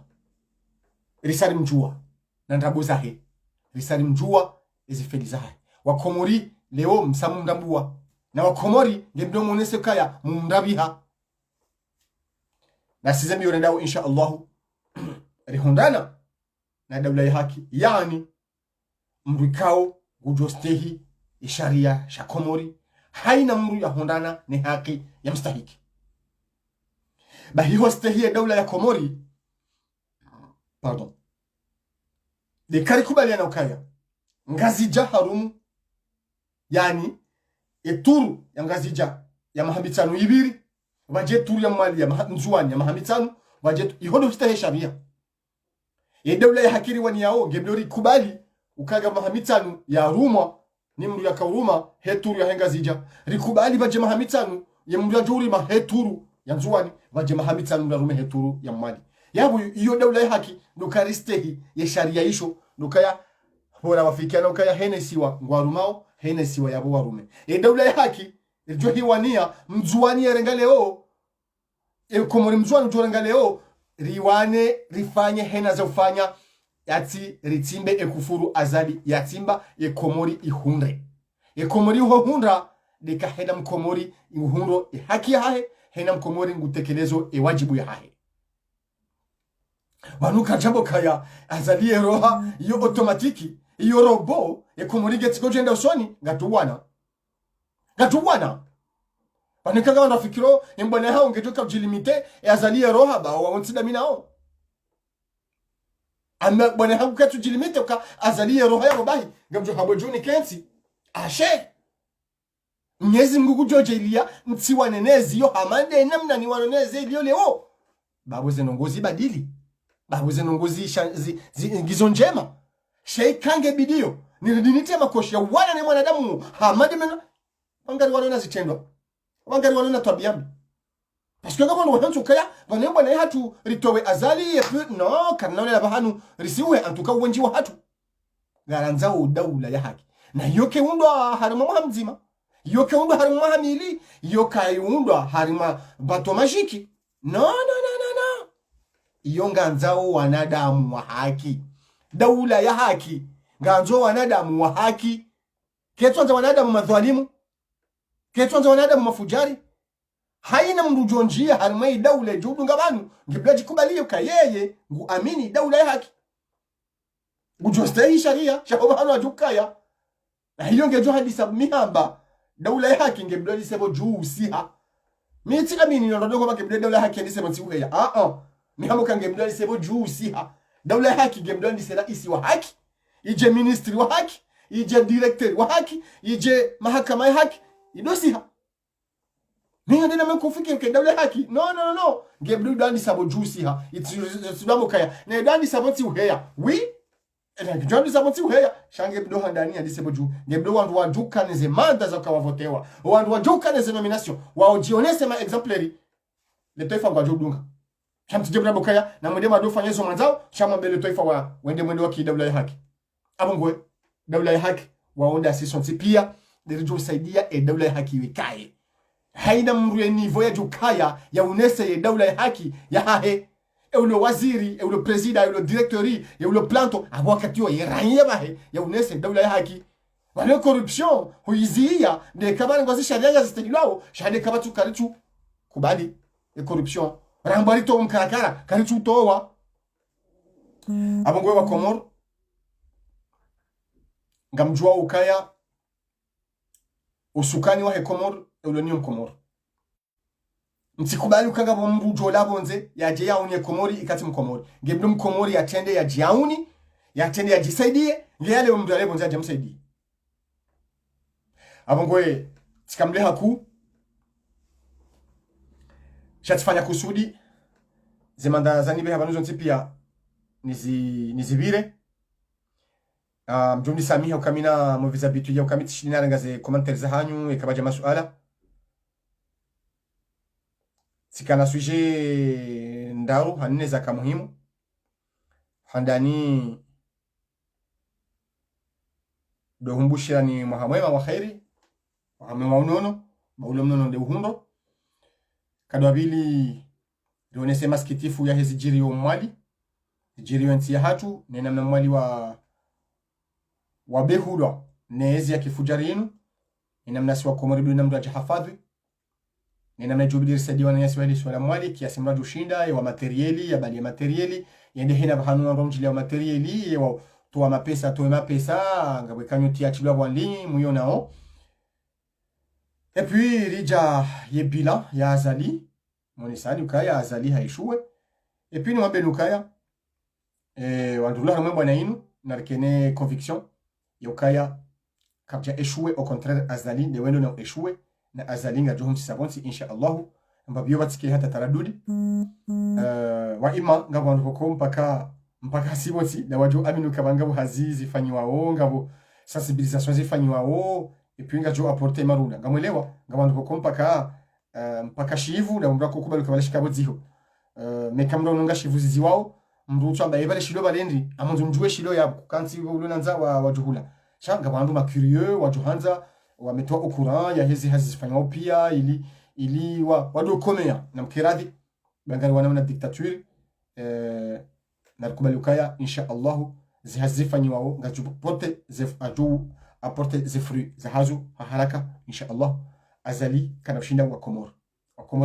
S1: risali mjua na ndabu zahe risali mjua ezifeli zahe wa Komori leo msamu mdambua na wa Komori ngemdo monese kaya mumdabiha na sizemi yorendao insha Allah rihondana na daula ya haki, yani mrikao gujostehi isharia shakomori haina mru ya hondana ni haki ya mstahiki. Bahi hostehi ya daula ya Komori dekari kubaliana ukaya ngazija harumu, yani eturu ya ngazija ya mahamitanu ibiri vaje turu ya mali ya nzuani ya mahamitanu vaje ihodo hostehi sharia ya daula ya hakiri wani yao geblori kubali ukaga mahamitanu ya rumwa ni mru ya kauruma heturu ya hengazija rikubali vaje mahamitanu ya mru ya jurima heturu ya nzuani vaje mahamitanu ya rume heturu ya mali yabu iyo daula ya haki nukaristehi ya sharia isho nukaya hora wafikiana ukaya hene siwa ngwarumao hene siwa yabo warume daula ya haki iljo hiwania mzuani ya rengaleo Komori mzuani ujo rengaleo riwane rifanye hena za ufanya yati ritimbe ekufuru azali yatimba Komori ihunde Komori uhunda deka hena mkomori ihundo haki ya hahe hena mkomori ngutekelezo wajibu ya hahe wanuka jabo kaya azali roha iyo automatiki iyo robo Komori getiko jenda usoni gatuwana panikaga wanafikiro mbona hao ungejoka ujilimite azali roha ba waonsida minao ama bwana hao katu jilimite uka azali roha ya bahi ngamjo habojuni kensi ashe Mwenyezi Mungu joje ilia mtiwa nenezi yo hamande namna ni wanoneze ilio leo babu zenongozi badili babu zenongozi ngizo njema sheikange bidio nilidinite makoshi ya wana ni mwanadamu hamande mena wangari wanona zitendwa wangari wanona tabiambi parce que kama wanonzo kaya wanemba na hatu ritowe azali no kanone la bahanu risiwe antuka uwenji wa hatu garanzao daula ya haki na yoke undwa harimo hamzima yoke undwa harimo hamili yoka undwa harima bato majiki no iyo nganzao wanadamu wa haki daula ya haki nganzo wanadamu wa haki ketwanza wanadamu madhalimu ketwanza wanadamu mafujari haina mrujonjia harima daula judu ngabanu ngiblaji kubaliyo kayeye nguamini daula ya haki gujostehi sharia shahoba hano ajukaya na hiyo ngejo hadisa mihamba daula ya haki ngeblaji sebo juu siha mitika mini ndodogo bakeblaji daula ya haki ndisebo nsiuheya mihamba kangeblaji sebo juu siha daula ya haki ngeblaji sera isi wa haki ije ministry wa haki ije director wa haki ije mahakama ya haki idosiha Ninga dina mekufikiri ke daula ya haki no ngeblaji dani sabo juu siha itsidamo kaya na dani sabo nsiuheya Jondi saboti uheya shange bido handani ya disebo juu ngebdo wandu wajuka neze manda za kawavotewa wandu wajuka neze nomination waojionese ma exemplary le toifa kwa judunga chamti jebra bokaya na mwende madu fanyezo manzao chama mbele toifa wa wende mwende waki daula ya haki abongwe daula ya haki waonda assistance pia derijo usaidia daula ya haki wikae haina mruye nivo ya jukaya ya unese daula ya haki ya hahe le waziri le president le directori le planto wakati wa irania bahe ya unese daula ya haki wale corruption huizia de kabana ngozi sharia zistajilao shade kabatu karichu kubali corruption rambali to mkarakara karichu towa abongwe wa Komor ngamjua ukaya usukani wa Komor ulonium Komor Mtikubali ukanga mru jola bonze ya jauni Komori ikati mkomori. Ngebdo mkomori yatende ya jauni, yatende ya jisaidie, ngeyale mru ale bonze ya jamsaidie. Abongwe tikamle haku shatifanya kusudi zemanda zanibe habanuzo ntipia nizibire. Mjumni Samiha ukamina muviza bitu ya ukamiti shidina ngaze commentaires hanyu ikabaja masuala. Sikana suje ndao hanne za muhimu handani do humbushira ni mahamwema wa khairi mahamwema unono maule mnono de uhundo kadwabili dionese maskitifu ya hezi jiri mwali jiri nti ya hatu nena mwali wa behulwa nezi ya kifujari inu ina mnasi wa Komori namdu ajahafadhi nina mnajubiri sadi wana yasi wali swala mwali kiasi mraju shinda ya materieli ya bali materieli yende hina bahanu ndonjili ya materieli ya toa mapesa ngabwe kanyoti ya chilwa wali muyo nao. Et puis rija ye bilan ya azali monisani ukaya azali haishuwe. Et puis ni nukaya wandula hamwe bwana inu narkene conviction ya ukaya kapja échoué au contraire azali de wendo na échoué na azali nga johum sabonsi insha Allah mbabyo batike hata taradudi wa ima ngabo ndoko mpaka siboti na waju aminu kabanga hazizi fanyiwao ngabo sensibilisation zifanyiwao et puis ngajo apporter maruna ngamwelewa ngabo ndoko mpaka shivu na mbrako kubalu kabalishika bodziho mekamdo nunga shivu ziziwao mrucho ambaye bale shilo balendi amonzo njue shilo ya kanti ulunanza wa juhula shanga bandu ma curieux wajuhanza wametoa au courant ya hizi hazifanywa pia ili wado komea na mkiradhi bangali wana dictature na kubalukaya insha Allah zihazifanywa ngajubu pote aju apporte ze fruits za hazu haraka insha Allah azali kana shinda wa Komoro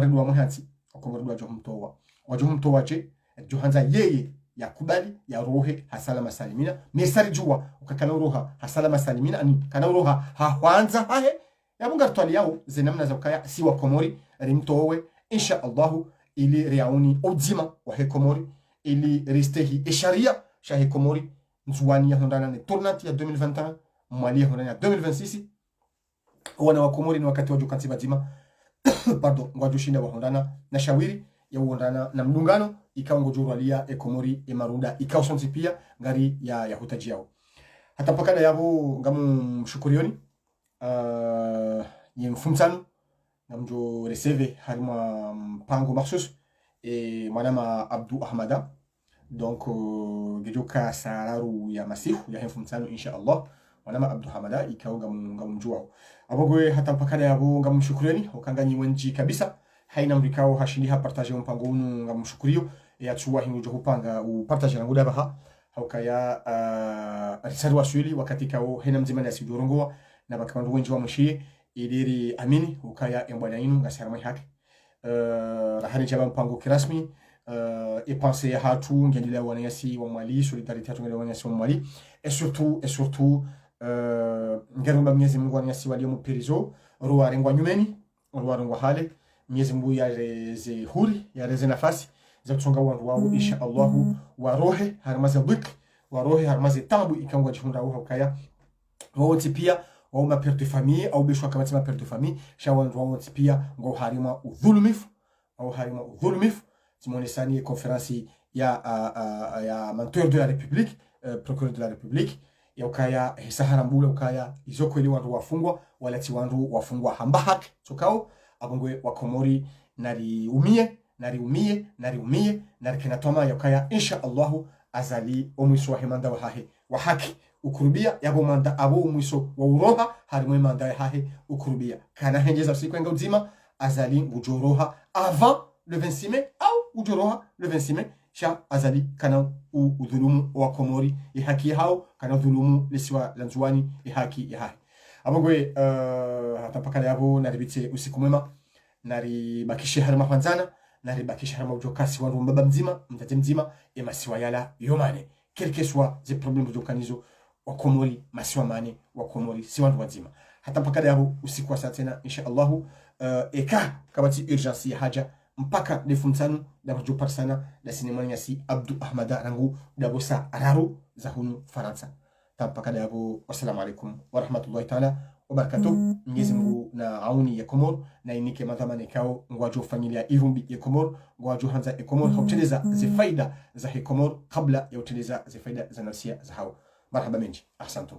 S1: ndio muhanzi wa Komoro ndio wajuhumtoa je juhanza yeye ya kubali ya rohe hasalama salimina mesari juwa ukakana roha hasalama salimina ani kana roha hahwanza hahe ya bunga twali yao zinamna za ukaya si wa Komori rimtowe insha Allah ili riauni ojima wa he Komori ili ristehi esharia shahe Komori nzuani ya hondana ne tournante ya 2021 mwali ya hondana ya 2026 wana wa Komori ni wakati wa jukansi bajima pardon ngwaju shinda wa hondana na shawiri ya hondana na mdungano ikawa ngojuralia Komori emarunda ikawa sonzi pia ngari ya hutaji yao hata pakada yabo ngamu mshukurioni ni mfumsanu namjo receve harima mpango maksus mwanama Abdou Ahmada donc gijoka sararu ya masihu ya mfumsanu insha Allah mwanama Abdou Ahmada ikawa ngamu mjuao abogwe hata pakada yabo ngamu mshukurioni ukanganyi wenji kabisa haina mrikao hashindi ha partage mpango unu ngamu mshukurio ya chuwa hingu jo hupanga upartage na nguda baha haukaya risari wa swili wakati kao hena mzima na sijorongoa na bakamandu wenji wa mshie idiri amini ukaya embwana inu ngasara mai haki rahani jaba mpango kirasmi pense ya hatu ngendila wanayasi wa Mali solidarite hatu ngendila wanayasi wa Mali et surtout ngerumba Mwenyezi Mungu wanayasi walio mpirizo ruwa rengwa nyumeni ruwa rengwa hale Mwenyezi Mungu ya ze huri ya reze nafasi za kutsonga wandu wao insha Allahu warohe harmaze dhik warohe harmaze tabu ikangwa jihunda wao kaya wao pia wao ma perte famille au bishwa kama ma perte famille shawandu wao pia ngo harima udhulumif au harima udhulumif timonesani conference ya menteur de la République procureur de la République ya ukaya Sahara Mbula ukaya izokweli wandu wafungwa walati wandu wafungwa hamba haki tokao abongwe wa Komori nari umie narikena toma yakaya insha Allahu azali omwiso wa hemanda wa hahe wa haki ukurubia yabo manda abo omwiso wa uroha harimo manda ya hahe ukurubia kana henjeza siku nga uzima azali ujoroha avant le 26 mai au ujoroha le 26 mai sha azali kana udhulumu wa Komori ya haki hao kana udhulumu lisiwa lanzuani ya haki ya hahe abongwe hata pakala yabo naribite usiku mwema nari bakishe harima kwanzana nari bakishe harima ujokasi wandu mbaba mzima mtate mzima ya masiwa yala yomane quelque soit ze problème ujokanizo wa Komori masiwa mane wa Komori si wandu wazima hata pakada yabo usiku wa saa tena insha Allahu eka kabati urgence ya haja mpaka defumsanu da kujupar sana da sinema nyasi Abdou Ahmada rangu da bosa araru za hunu Faransa tapakada yabo wassalamu alaikum wa rahmatullahi ta'ala wabarakatuh. Mwenyezi Mungu na auni ya Komoro na inike madhamani kao ngwajo familia Irumbi ya Komoro ngwajo hanza ya Komoro hauteleza ze faida za Komoro kabla ya uteleza ze faida za nafsia za hao. Marhaba menji ahsantum.